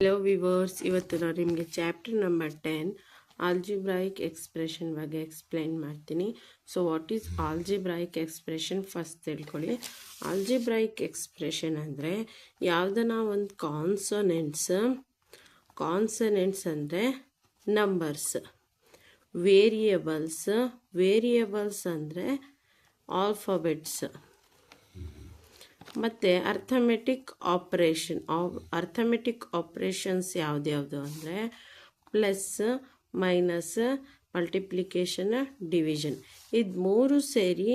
Hello viewers, ಇವತ್ತು ನಾನು ನಿಮಗೆ ಚಾಪ್ಟರ್ ನಂಬರ್ 10 ಆಲ್ಜಿಬ್ರಾಯಿಕ್ ಎಕ್ಸ್ಪ್ರೆಷನ್ ಬಗ್ಗೆ ಎಕ್ಸ್ಪ್ಲೈನ್ ಮಾಡ್ತೀನಿ. So what is algebraic expression first ತಿಳ್ಕೊಳ್ಳಿ. ಆಲ್ಜಿಬ್ರಾಯಿಕ್ ಎಕ್ಸ್ಪ್ರೆಷನ್ ಅಂದರೆ ಯಾವುದನ್ನ ಒಂದು ಕಾನ್ಸನೆಂಟ್ಸ್ ಅಂದರೆ ನಂಬರ್ಸ್, ವೇರಿಯೇಬಲ್ಸ್ ಅಂದರೆ ಆಲ್ಫಾಬೆಟ್ಸ್, ಮತ್ತು ಅರ್ಥಮೆಟಿಕ್ ಆಪ್ರೇಷನ್ಸ್ ಯಾವ್ದ್ಯಾವುದು ಅಂದರೆ ಪ್ಲಸ್, ಮೈನಸ್, ಮಲ್ಟಿಪ್ಲಿಕೇಶನ್, ಡಿವಿಷನ್. ಇದು ಮೂರು ಸೇರಿ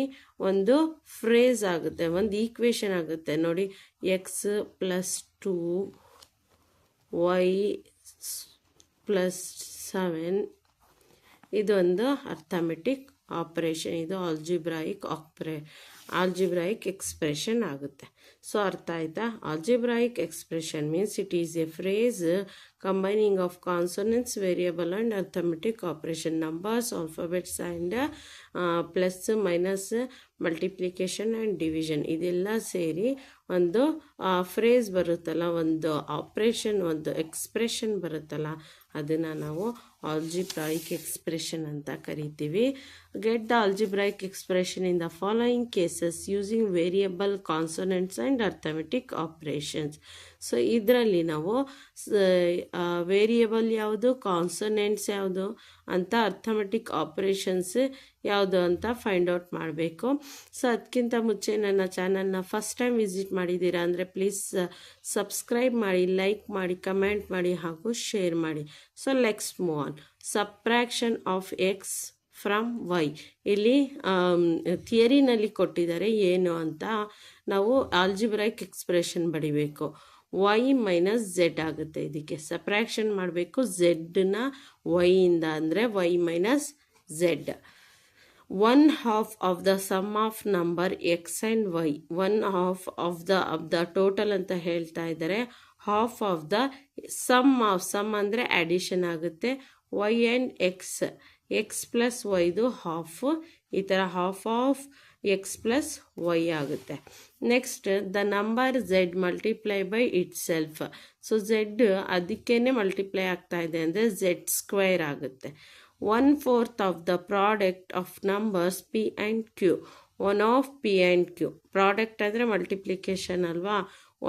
ಒಂದು ಫ್ರೇಸ್ ಆಗುತ್ತೆ, ಒಂದು ಈಕ್ವೇಷನ್ ಆಗುತ್ತೆ ನೋಡಿ. ಎಕ್ಸ್ ಪ್ಲಸ್ 2 ವೈ ಪ್ಲಸ್ 7 ಇದೊಂದು ಅರ್ಥಮೆಟಿಕ್ ಆಪರೇಷನ್, ಇದು ಆಲ್ಜಿಬ್ರಾಯಿಕ್ ಎಕ್ಸ್ಪ್ರೆಷನ್ ಆಗುತ್ತೆ. ಸೊ ಅರ್ಥ ಆಯ್ತಾ? Algebraic expression means it is A phrase combining of consonants, variable and arithmetic operation, numbers, alphabets and plus, minus, multiplication and division ಇದೆಲ್ಲ ಸೇರಿ ಒಂದು phrase ಬರುತ್ತಲ್ಲ, ಒಂದು ಆಪ್ರೇಷನ್, ಒಂದು ಎಕ್ಸ್ಪ್ರೆಷನ್ ಬರುತ್ತಲ್ಲ, ಅದನ್ನು ನಾವು ಆಲ್ಜಿಬ್ರಾಯಿಕ್ ಎಕ್ಸ್ಪ್ರೆಷನ್ ಅಂತ ಕರಿತೀವಿ. Get the algebraic expression in the following cases using variable, consonants and arithmetic operations. So ಇದರಲ್ಲಿ ನಾವು ವೇರಿಯಬಲ್ ಯಾವುದು, ಕಾನ್ಸನೆಂಟ್ಸ್ ಯಾವುದು ಅಂತ, ಅರ್ಥಮೆಟಿಕ್ ಆಪ್ರೇಷನ್ಸ್ ಯಾವುದು ಅಂತ ಫೈಂಡ್ ಔಟ್ ಮಾಡಬೇಕು. ಸೊ ಅದಕ್ಕಿಂತ ಮುಂಚೆ ನನ್ನ ಚಾನಲ್ನ ಫಸ್ಟ್ ಟೈಮ್ ವಿಸಿಟ್ ಮಾಡಿದ್ದೀರಾ ಅಂದರೆ ಪ್ಲೀಸ್ ಸಬ್ಸ್ಕ್ರೈಬ್ ಮಾಡಿ, ಲೈಕ್ ಮಾಡಿ, ಕಮೆಂಟ್ ಮಾಡಿ ಹಾಗೂ ಶೇರ್ ಮಾಡಿ. So let's move on. Subtraction of x from y. ಇಲ್ಲಿ ಥಿಯರಿನಲ್ಲಿ ಕೊಟ್ಟಿದ್ದಾರೆ ಏನು ಅಂತ. ನಾವು ಆಲ್ಜಿಬ್ರಾಯಿಕ್ ಎಕ್ಸ್ಪ್ರೆಷನ್ ಬಡಿಬೇಕು. ವೈ ಮೈನಸ್ ಝೆಡ್ ಆಗುತ್ತೆ. ಇದಕ್ಕೆ ಸಬ್ಟ್ರಾಕ್ಷನ್ ಮಾಡಬೇಕು ಝೆಡ್ನ ವೈಯಿಂದ, ಅಂದರೆ y minus z. 1/2 of the sum of number x and y. 1/2 of the total ಅಂತ ಹೇಳ್ತಾ ಇದ್ದಾರೆ. ಹಾಫ್ ಆಫ್ ದ ಸಮ್ ಅಂದರೆ ಅಡಿಷನ್ ಆಗುತ್ತೆ. ವೈ ಆ್ಯಂಡ್ ಎಕ್ಸ್ ಪ್ಲಸ್ ವೈದು ಹಾಫ್, ಈ ಥರ half of x plus y ಆಗುತ್ತೆ. Next the number z multiply by itself. So z ಅದಕ್ಕೇನೆ ಮಲ್ಟಿಪ್ಲೈ ಆಗ್ತಾ ಇದೆ ಅಂದರೆ ಝೆಡ್ ಸ್ಕ್ವೇರ್ ಆಗುತ್ತೆ. 1/4 of the product of numbers p and q. 1 of p and q. Product ಅಂದರೆ multiplication ಅಲ್ವಾ.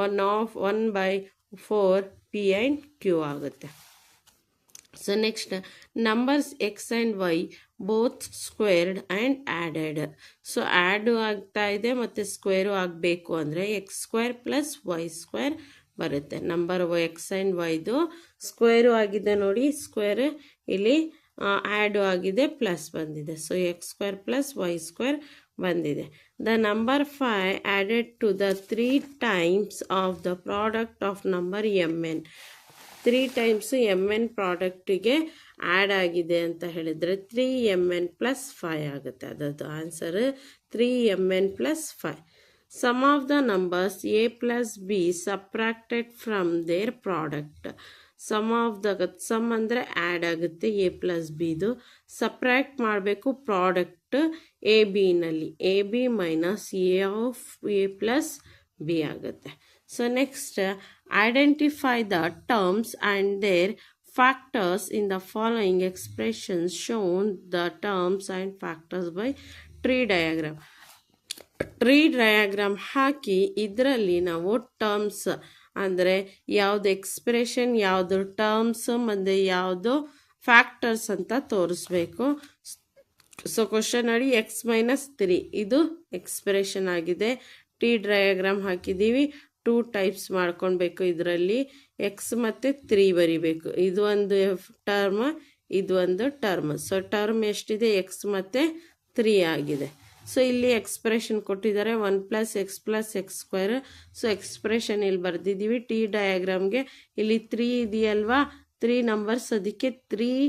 1/4 p and q ಆಗುತ್ತೆ. So next numbers x and y both squared and added. So add ಆಗ್ತಾ ಇದೆ ಮತ್ತು square ಆಗಬೇಕು ಅಂದರೆ x square plus y square ಬರುತ್ತೆ. Number x and ವೈದು ಸ್ಕ್ವೇರು ಆಗಿದೆ ನೋಡಿ, ಸ್ಕ್ವೇರ್ ಇಲ್ಲಿ ಆ್ಯಡು ಆಗಿದೆ, ಪ್ಲಸ್ ಬಂದಿದೆ. So x square plus y square ಬಂದಿದೆ. The number 5 added to the 3 times of the product of number m n. 3 times m n ಪ್ರಾಡಕ್ಟಿಗೆ add ಆಗಿದೆ ಅಂತ ಹೇಳಿದರೆ 3mn ಪ್ಲಸ್ 5 ಆಗುತ್ತೆ. ಅದರದ್ದು answer 3mn plus 5. Sum of the numbers a plus b subtracted from there product. Sum ಅಂದರೆ add ಆಗುತ್ತೆ a plus ಬಿದು, subtract ಮಾಡಬೇಕು ಪ್ರಾಡಕ್ಟ್ ಎ ಬಿನಲ್ಲಿ. A b minus a of a plus b ಆಗುತ್ತೆ. So next identify the terms and their factors in the following expressions. Shown the terms and factors by tree diagram. Tree diagram ಹಾಕಿ ಇದರಲ್ಲಿ ನಾವು terms ಅಂದರೆ ಯಾವುದು expression, ಯಾವುದು terms ಮತ್ತು ಯಾವುದು factors ಅಂತ ತೋರಿಸ್ಬೇಕು. ಸೊ ಕ್ವಶನ್ ನೋಡಿ, ಎಕ್ಸ್ ಮೈನಸ್ 3 ಇದು ಎಕ್ಸ್ಪ್ರೆಷನ್ ಆಗಿದೆ. ಟ್ರೀ ಡಯಾಗ್ರಾಮ್ ಹಾಕಿದ್ದೀವಿ. 2 ಟೈಪ್ಸ್ ಮಾಡ್ಕೊಳ್ಬೇಕು. ಇದರಲ್ಲಿ ಎಕ್ಸ್ ಮತ್ತು 3 ಬರಿಬೇಕು. ಇದು ಒಂದು ಟರ್ಮ್, ಇದು ಒಂದು ಟರ್ಮ್. ಸೊ ಟರ್ಮ್ ಎಷ್ಟಿದೆ, ಎಕ್ಸ್ ಮತ್ತು 3 ಆಗಿದೆ. ಸೊ ಇಲ್ಲಿ ಎಕ್ಸ್ಪ್ರೆಷನ್ ಕೊಟ್ಟಿದ್ದಾರೆ 1 plus X square. So expression ಇಲ್ಲಿ ಬರೆದಿದ್ದೀವಿ. ಟಿ ಡಯಾಗ್ರಾಮ್ಗೆ ಇಲ್ಲಿ 3 ಇದೆಯಲ್ವಾ, 3 ನಂಬರ್ಸ್, ಅದಕ್ಕೆ 3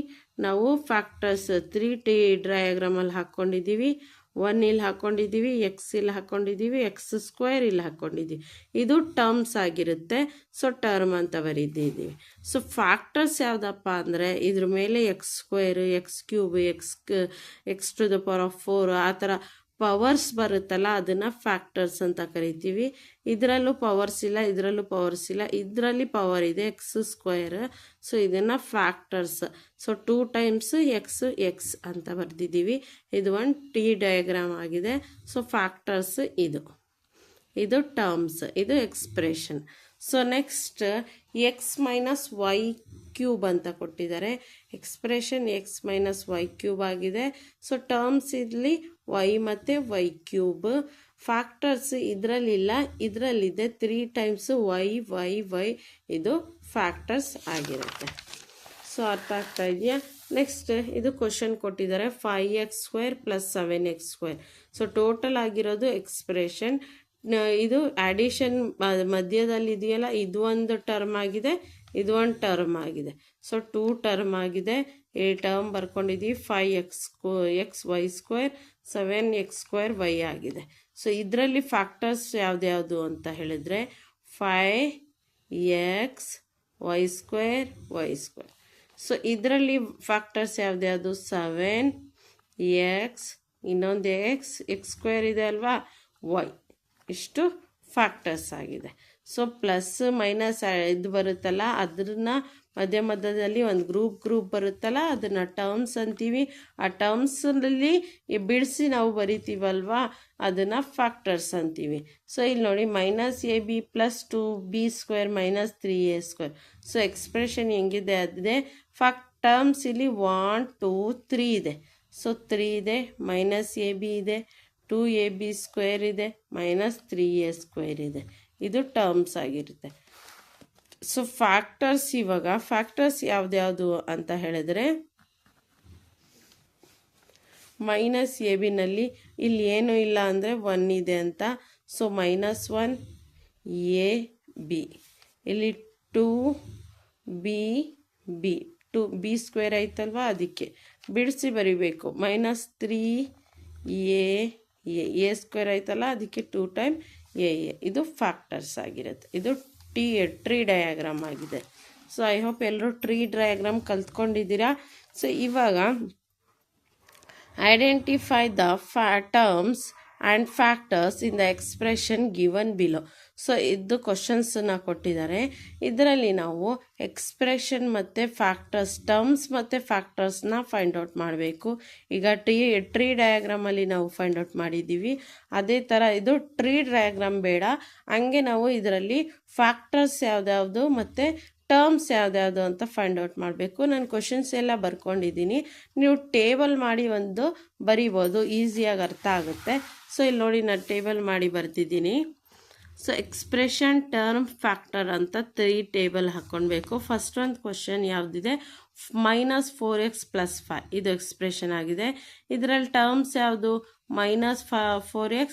ನಾವು ಫ್ಯಾಕ್ಟರ್ಸ್ 3 ಟಿ ಡಯಾಗ್ರಾಮಲ್ಲಿ ಹಾಕ್ಕೊಂಡಿದ್ದೀವಿ. 1 ಇಲ್ಲಿ ಹಾಕ್ಕೊಂಡಿದ್ದೀವಿ, ಎಕ್ಸ್ ಇಲ್ಲಿ ಹಾಕ್ಕೊಂಡಿದ್ದೀವಿ, ಎಕ್ಸ್ ಸ್ಕ್ವೇರ್ ಇಲ್ಲಿ ಹಾಕ್ಕೊಂಡಿದ್ದೀವಿ. ಇದು ಟರ್ಮ್ಸ್ ಆಗಿರುತ್ತೆ. ಸೊ ಟರ್ಮ್ ಅಂತ ಬರೀತಿದ್ದೀವಿ. ಸೊ ಫ್ಯಾಕ್ಟರ್ಸ್ ಯಾವುದಪ್ಪ ಅಂದರೆ ಇದ್ರ ಮೇಲೆ x square, x cube, x to the power of 4 ಆ ಥರ ಪವರ್ಸ್ ಬರುತ್ತಲ್ಲ ಅದನ್ನು ಫ್ಯಾಕ್ಟರ್ಸ್ ಅಂತ ಕರಿತೀವಿ. ಇದರಲ್ಲೂ ಪವರ್ಸ್ ಇಲ್ಲ, ಇದರಲ್ಲೂ ಪವರ್ಸ್ ಇಲ್ಲ, ಇದರಲ್ಲಿ ಪವರ್ ಇದೆ ಎಕ್ಸ್ ಸ್ಕ್ವೇರ್. ಸೊ ಇದನ್ನು ಫ್ಯಾಕ್ಟರ್ಸ್. ಸೊ 2 ಟೈಮ್ಸ್ ಎಕ್ಸ್ ಅಂತ ಬರೆದಿದ್ದೀವಿ. ಇದು ಒಂದು ಟಿ ಡಯಾಗ್ರಾಮ್ ಆಗಿದೆ. ಸೊ ಫ್ಯಾಕ್ಟರ್ಸ್ ಇದು ಟರ್ಮ್ಸ್, ಇದು expression. So next x minus y cube ಅಂತ ಕೊಟ್ಟಿದ್ದಾರೆ. Expression x minus y cube ಆಗಿದೆ. ಸೊ ಟರ್ಮ್ಸ್ ಇಲ್ಲಿ ವೈ ಮತ್ತು ವೈ ಕ್ಯೂಬ್. ಫ್ಯಾಕ್ಟರ್ಸ್ ಇದರಲ್ಲಿಲ್ಲ, ಇದರಲ್ಲಿದೆ 3 ಟೈಮ್ಸ್ ವೈ. ಇದು ಫ್ಯಾಕ್ಟರ್ಸ್ ಆಗಿರುತ್ತೆ. ಸೊ ಅರ್ಥ ಆಗ್ತಾ ಇದೆಯಾ? ನೆಕ್ಸ್ಟ್ ಇದು ಕ್ವಶನ್ ಕೊಟ್ಟಿದ್ದಾರೆ 5x² + 7x². ಸೊ ಟೋಟಲ್ ಆಗಿರೋದು ಎಕ್ಸ್ಪ್ರೆಷನ್. ಇದು ಅಡಿಷನ್ ಮಧ್ಯದಲ್ಲಿ ಇದೆಯಲ್ಲ, ಇದು ಒಂದು ಟರ್ಮ್ ಆಗಿದೆ, ಇದು ಒಂದು ಟರ್ಮ್ ಆಗಿದೆ. ಸೊ 2 ಟರ್ಮ್ ಆಗಿದೆ. ಈ ಟರ್ಮ್ ಬರ್ಕೊಂಡಿದ್ದೀವಿ 5xy², 7x²y ಆಗಿದೆ. ಸೊ ಇದರಲ್ಲಿ ಫ್ಯಾಕ್ಟರ್ಸ್ ಯಾವ್ದ್ಯಾವುದು ಅಂತ ಹೇಳಿದ್ರೆ 5xy². ಸೊ ಇದರಲ್ಲಿ ಫ್ಯಾಕ್ಟರ್ಸ್ ಯಾವ್ದ್ಯಾವುದು 7x, ಇನ್ನೊಂದು x² ಇದೆ ಅಲ್ವಾ, y. ಇಷ್ಟು ಫ್ಯಾಕ್ಟರ್ಸ್ ಆಗಿದೆ. ಸೊ ಪ್ಲಸ್ ಮೈನಸ್ ಇದು ಬರುತ್ತಲ್ಲ, ಅದನ್ನ ಮಧ್ಯದಲ್ಲಿ ಒಂದು ಗ್ರೂಪ್ ಬರುತ್ತಲ್ಲ, ಅದನ್ನು ಟರ್ಮ್ಸ್ ಅಂತೀವಿ. ಆ ಟರ್ಮ್ಸಲ್ಲಿ ಬಿಡಿಸಿ ನಾವು ಬರಿತೀವಲ್ವಾ, ಅದನ್ನು ಫ್ಯಾಕ್ಟರ್ಸ್ ಅಂತೀವಿ. ಸೊ ಇಲ್ಲಿ ನೋಡಿ -ab + 2b² - 3a². So expression ಹೆಂಗಿದೆ ಅದೇ ಟರ್ಮ್ಸ್ ಇಲ್ಲಿ 1 2 3 ಇದೆ. ಸೊ 3 ಇದೆ, -ab ಇದೆ, 2ab² ಇದೆ, -3a² ಇದೆ. ಇದು ಟರ್ಮ್ಸ್ ಆಗಿರುತ್ತೆ. ಸೊ ಫ್ಯಾಕ್ಟರ್ಸ್, ಇವಾಗ ಫ್ಯಾಕ್ಟರ್ಸ್ ಯಾವ್ದ್ಯಾವುದು ಅಂತ ಹೇಳಿದ್ರೆ -ab ಇಲ್ಲಿ ಏನು ಇಲ್ಲ ಅಂದರೆ 1 ಇದೆ ಅಂತ. ಸೊ -1ab, ಇಲ್ಲಿ 2b, 2b² ಐತಲ್ವಾ, ಅದಕ್ಕೆ ಬಿಡಿಸಿ ಬರಿಬೇಕು. -3a² ಐತಲ್ಲ, ಅದಕ್ಕೆ 2 ಟೈಮ್ a. ಇದು ಫ್ಯಾಕ್ಟರ್ಸ್ ಆಗಿರುತ್ತೆ. ಇದು ಟ್ರೀ ಡಯಾಗ್ರಾಮ್ ಆಗಿದೆ. ಸೊ ಐ ಹೋಪ್ ಎಲ್ಲರೂ ಟ್ರೀ ಡಯಾಗ್ರಾಮ್ ಕಲ್ತ್ಕೊಂಡಿದ್ದೀರಾ. ಸೊ ಇವಾಗ identify the terms and factors in the expression given below. So ಇದು ಕ್ವಶನ್ಸನ್ನು ಕೊಟ್ಟಿದ್ದಾರೆ. ಇದರಲ್ಲಿ ನಾವು ಎಕ್ಸ್ಪ್ರೆಷನ್ ಮತ್ತು ಫ್ಯಾಕ್ಟರ್ಸ್, ಟರ್ಮ್ಸ್ ಮತ್ತು ಫ್ಯಾಕ್ಟರ್ಸ್ನ ಫೈಂಡ್ ಔಟ್ ಮಾಡಬೇಕು. ಈಗ ಟ್ರೀ ಡಯಾಗ್ರಾಮಲ್ಲಿ ನಾವು ಫೈಂಡ್ ಔಟ್ ಮಾಡಿದ್ದೀವಿ. ಅದೇ ಥರ ಇದು ಟ್ರೀ ಡಯಾಗ್ರಾಮ್ ಬೇಡ, ಹಂಗೆ ನಾವು ಇದರಲ್ಲಿ ಫ್ಯಾಕ್ಟರ್ಸ್ ಯಾವ್ದ್ಯಾವುದು ಮತ್ತು ಟರ್ಮ್ಸ್ ಯಾವ್ದ್ಯಾವುದು ಅಂತ ಫೈಂಡ್ ಔಟ್ ಮಾಡಬೇಕು. ನಾನು ಕ್ವಶನ್ಸ್ ಎಲ್ಲ ಬರ್ಕೊಂಡಿದ್ದೀನಿ, ನೀವು ಟೇಬಲ್ ಮಾಡಿ ಒಂದು ಬರಿಬೋದು, ಈಸಿಯಾಗಿ ಅರ್ಥ ಆಗುತ್ತೆ. ಸೊ ಇಲ್ಲಿ ನೋಡಿ, ನಾನು ಟೇಬಲ್ ಮಾಡಿ ಬರ್ತಿದ್ದೀನಿ. ಸೊ ಎಕ್ಸ್ಪ್ರೆಷನ್, ಟರ್ಮ್, ಫ್ಯಾಕ್ಟರ್ ಅಂತ 3 ಟೇಬಲ್ ಹಾಕ್ಕೊಳ್ಬೇಕು. ಫಸ್ಟ್ ಒಂದು ಕ್ವಶನ್ ಯಾವುದಿದೆ, -4x + 5. ಇದು ಎಕ್ಸ್ಪ್ರೆಷನ್ ಆಗಿದೆ. ಇದರಲ್ಲಿ ಟರ್ಮ್ಸ್ ಯಾವುದು, -4x,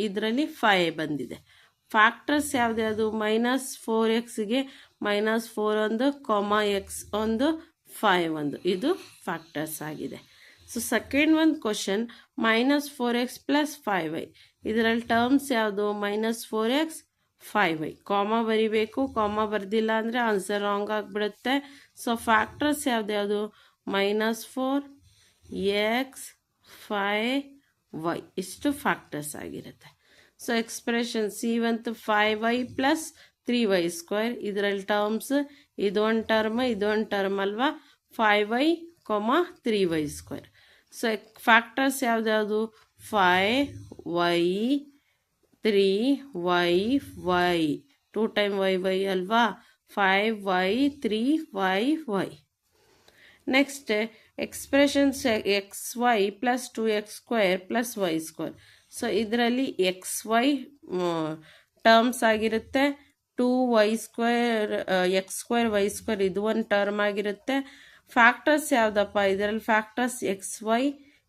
ಇದರಲ್ಲಿ 5 ಬಂದಿದೆ. ಫ್ಯಾಕ್ಟರ್ಸ್ ಯಾವ್ದ್ಯಾವುದು, -4xಗೆ -4 ಒಂದು, x ಒಂದು, 5 ಒಂದು. ಇದು ಫ್ಯಾಕ್ಟರ್ಸ್ ಆಗಿದೆ. ಸೊ ಸೆಕೆಂಡ್ ಒಂದು ಕ್ವಶನ್ -4x + 5y. ಇದರಲ್ಲಿ ಟರ್ಮ್ಸ್ ಯಾವುದು, -4x, 5y. ಬರಿಬೇಕು, ಬರೆದಿಲ್ಲ ಅಂದರೆ ಆನ್ಸರ್ ರಾಂಗ್ ಆಗಿಬಿಡುತ್ತೆ. ಸೊ ಫ್ಯಾಕ್ಟರ್ಸ್ ಯಾವ್ದ್ಯಾವುದು, -4x, 5y. ಇಷ್ಟು ಫ್ಯಾಕ್ಟರ್ಸ್ ಆಗಿರುತ್ತೆ. So expression C1 5y + 3y². ಇದರಲ್ಲಿ ಟರ್ಮ್ಸ್ ಇದೊಂದು ಟರ್ಮ್ ಅಲ್ವಾ, 5y, 3y². ಸೊ ಫ್ಯಾಕ್ಟರ್ಸ್ ಯಾವ್ದ್ಯಾವುದು, 5y, 3y, 2 ಟೈಮ್ y ಅಲ್ವಾ, 5y, 3y. Next expressions xy + 2x² + y². ಸೊ ಇದರಲ್ಲಿ xy ಟರ್ಮ್ಸ್ ಆಗಿರುತ್ತೆ, 2y², x² y² ಇದು ಒಂದು ಟರ್ಮ್ ಆಗಿರುತ್ತೆ. ಫ್ಯಾಕ್ಟರ್ಸ್ ಯಾವುದಪ್ಪ, ಇದರಲ್ಲಿ ಫ್ಯಾಕ್ಟರ್ಸ್ xy,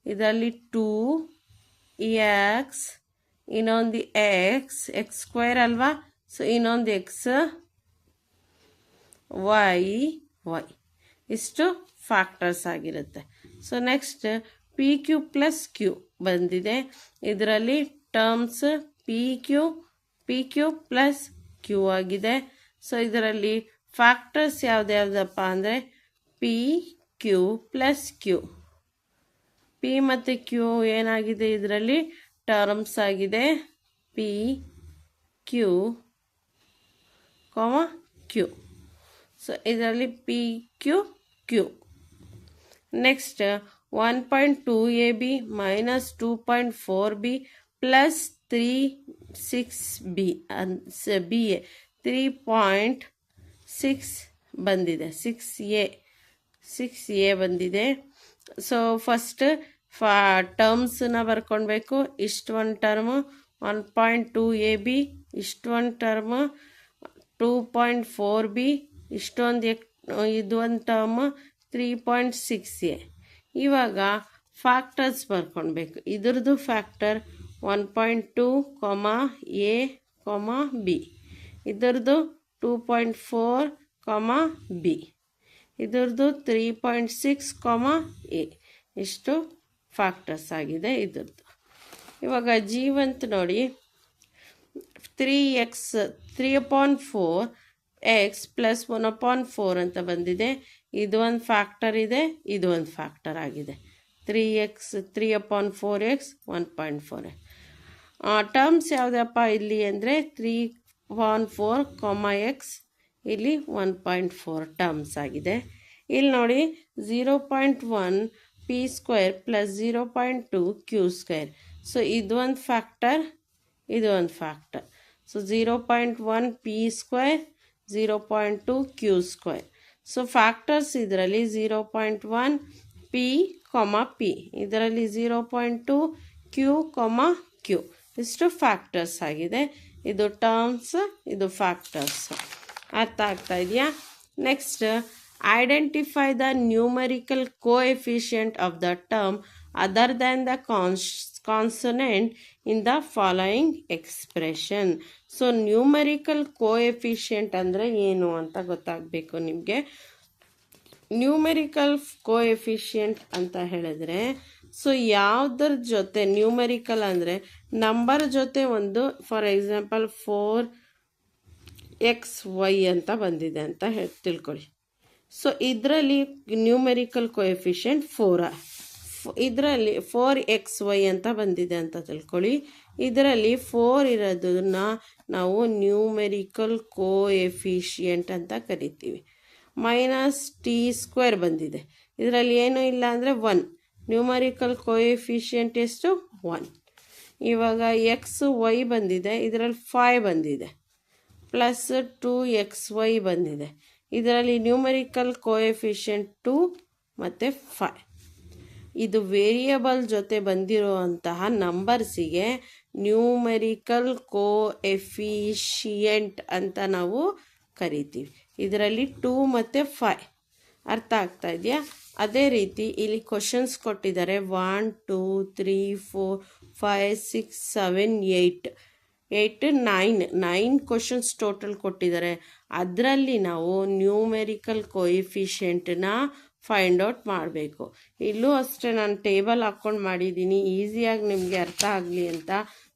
ಇದರಲ್ಲಿ 2x, ಇನ್ನೊಂದು x² ಅಲ್ವಾ, ಸೊ ಇನ್ನೊಂದು x, y. ಇಷ್ಟು ಫ್ಯಾಕ್ಟರ್ಸ್ ಆಗಿರುತ್ತೆ. ಸೊ ನೆಕ್ಸ್ಟ್ PQ + Q ಬಂದಿದೆ. ಇದರಲ್ಲಿ ಟರ್ಮ್ಸ್ PQ + Q ಆಗಿದೆ. ಸೊ ಇದರಲ್ಲಿ ಫ್ಯಾಕ್ಟರ್ಸ್ ಯಾವ್ದ್ಯಾವ್ದಪ್ಪ ಅಂದರೆ PQ + Q. P ಮತ್ತು Q ಏನಾಗಿದೆ, ಇದರಲ್ಲಿ ಟರ್ಮ್ಸ್ ಆಗಿದೆ ಪಿ ಕ್ಯೂ ಕ್ಯೂ. ಸೊ ಇದರಲ್ಲಿ p q. Next 1.2ab minus 2.4b plus 36b b a 3.6 ಬಂದಿದೆ, 6a ಬಂದಿದೆ. ಸೊ ಫಸ್ಟ್ ಟರ್ಮ್ಸನ್ನ ಬರ್ಕೊಳ್ಬೇಕು. ಇಷ್ಟು ಒಂದು ಟರ್ಮು 1.2ab, ಇಷ್ಟು ಒಂದು ಟರ್ಮು 2.4b, ಇಷ್ಟೊಂದು ಇದು ಒಂದು ಟರ್ಮು 3.6a. ಇವಾಗ ಫ್ಯಾಕ್ಟರ್ಸ್ ಬರ್ಕೊಳ್ಬೇಕು. ಇದ್ರದ್ದು ಫ್ಯಾಕ್ಟರ್ 1.2, a, b. ಇದರದ್ದು 2.4, b. ಇದರದ್ದು 3.6, a. ಇಷ್ಟು ಫ್ಯಾಕ್ಟರ್ಸ್ ಆಗಿದೆ ಇದ್ರದ್ದು. ಇವಾಗ ಜೀವಂತ ನೋಡಿ, 3/4x ಪ್ಲಸ್ 1/4 ಅಂತ ಬಂದಿದೆ. ಇದು ಒಂದು ಫ್ಯಾಕ್ಟರ್ ಇದೆ, ಇದು ಒಂದು ಫ್ಯಾಕ್ಟರ್ ಆಗಿದೆ. 3/4x 1.4. ಟರ್ಮ್ಸ್ ಯಾವುದಪ್ಪ ಇಲ್ಲಿ ಅಂದರೆ 3/4, ಇಲ್ಲಿ 1.4 ಟರ್ಮ್ಸ್ ಆಗಿದೆ. ಇಲ್ಲಿ ನೋಡಿ 0.1 p² ಪ್ಲಸ್ 0.2 q². ಸೊ ಇದು ಒಂದು ಫ್ಯಾಕ್ಟರ್, ಇದು ಒಂದು factor. So 0.1 p², 0.2 q². So factors ಇದರಲ್ಲಿ 0.1 p, p. ಇದರಲ್ಲಿ 0.2 q, q. ಇಷ್ಟು ಫ್ಯಾಕ್ಟರ್ಸ್ ಆಗಿದೆ. ಇದು ಟರ್ಮ್ಸ್, ಇದು ಫ್ಯಾಕ್ಟರ್ಸ್. ಅರ್ಥ ಆಗ್ತಾ ಇದೆಯಾ? Next, identify the numerical coefficient of the term other than the consonant in the following expression. So numerical coefficient ಅಂದರೆ ಏನು ಅಂತ ಗೊತ್ತಾಗಬೇಕು ನಿಮಗೆ. ನ್ಯೂಮರಿಕಲ್ ಕೋಎಫಿಷಿಯಂಟ್ ಅಂತ ಹೇಳಿದ್ರೆ, ಸೊ ಯಾವುದರ ಜೊತೆ ನ್ಯೂಮರಿಕಲ್ ಅಂದರೆ ನಂಬರ್ ಜೊತೆ ಒಂದು, ಫಾರ್ ಎಕ್ಸಾಂಪಲ್ 4xy ಅಂತ ಬಂದಿದೆ ಅಂತ ತಿಳ್ಕೊಳ್ಳಿ. ಸೊ ಇದರಲ್ಲಿ ನ್ಯೂಮರಿಕಲ್ ಕೋಎಫಿಷಿಯಂಟ್ 4. ಇದರಲ್ಲಿ 4xy ಅಂತ ಬಂದಿದೆ ಅಂತ ತಿಳ್ಕೊಳ್ಳಿ. ಇದರಲ್ಲಿ 4 ಇರೋದನ್ನ ನಾವು ನ್ಯೂಮೆರಿಕಲ್ ಕೋಎಫಿಷಿಯಂಟ್ ಅಂತ ಕರಿತೀವಿ. -t² ಬಂದಿದೆ, ಇದರಲ್ಲಿ ಏನೂ ಇಲ್ಲ ಅಂದರೆ 1. ನ್ಯೂಮರಿಕಲ್ ಕೋಎಫಿಷಿಯಂಟ್ ಎಷ್ಟು? 1. ಇವಾಗ xy ಬಂದಿದೆ, ಇದರಲ್ಲಿ 5 ಬಂದಿದೆ, ಪ್ಲಸ್ 2xy ಬಂದಿದೆ. ಇದರಲ್ಲಿ ನ್ಯೂಮರಿಕಲ್ ಕೋಎಫಿಷಿಯಂಟ್ 2 ಮತ್ತು 5. ಇದು ವೇರಿಯಬಲ್ ಜೊತೆ ಬಂದಿರುವಂತಹ ನಂಬರ್ಸಿಗೆ ನ್ಯೂಮರಿಕಲ್ ಕೋಎಫಿಷಿಯಂಟ್ ಅಂತ ನಾವು ಕರಿತೀವಿ. ಇದರಲ್ಲಿ 2 ಮತ್ತು 5. ಅರ್ಥ ಆಗ್ತಾ ಇದೆಯಾ? ಅದೇ ರೀತಿ ಇಲ್ಲಿ ಕ್ವಶನ್ಸ್ ಕೊಟ್ಟಿದ್ದಾರೆ. 1 2 3 4 5 6 7 8 9 ಕ್ವಶನ್ಸ್ ಟೋಟಲ್ ಕೊಟ್ಟಿದ್ದಾರೆ. ಅದರಲ್ಲಿ ನಾವು ನ್ಯೂಮೆರಿಕಲ್ ಕೋಎಫಿಷಿಯಂಟನ್ನ ಫೈಂಡ್ ಔಟ್ ಮಾಡಬೇಕು. ಇಲ್ಲೂ ಅಷ್ಟೇ ನಾನು ಟೇಬಲ್ ಹಾಕ್ಕೊಂಡು ಮಾಡಿದ್ದೀನಿ, ಈಸಿಯಾಗಿ ನಿಮಗೆ ಅರ್ಥ ಆಗಲಿ ಅಂತ.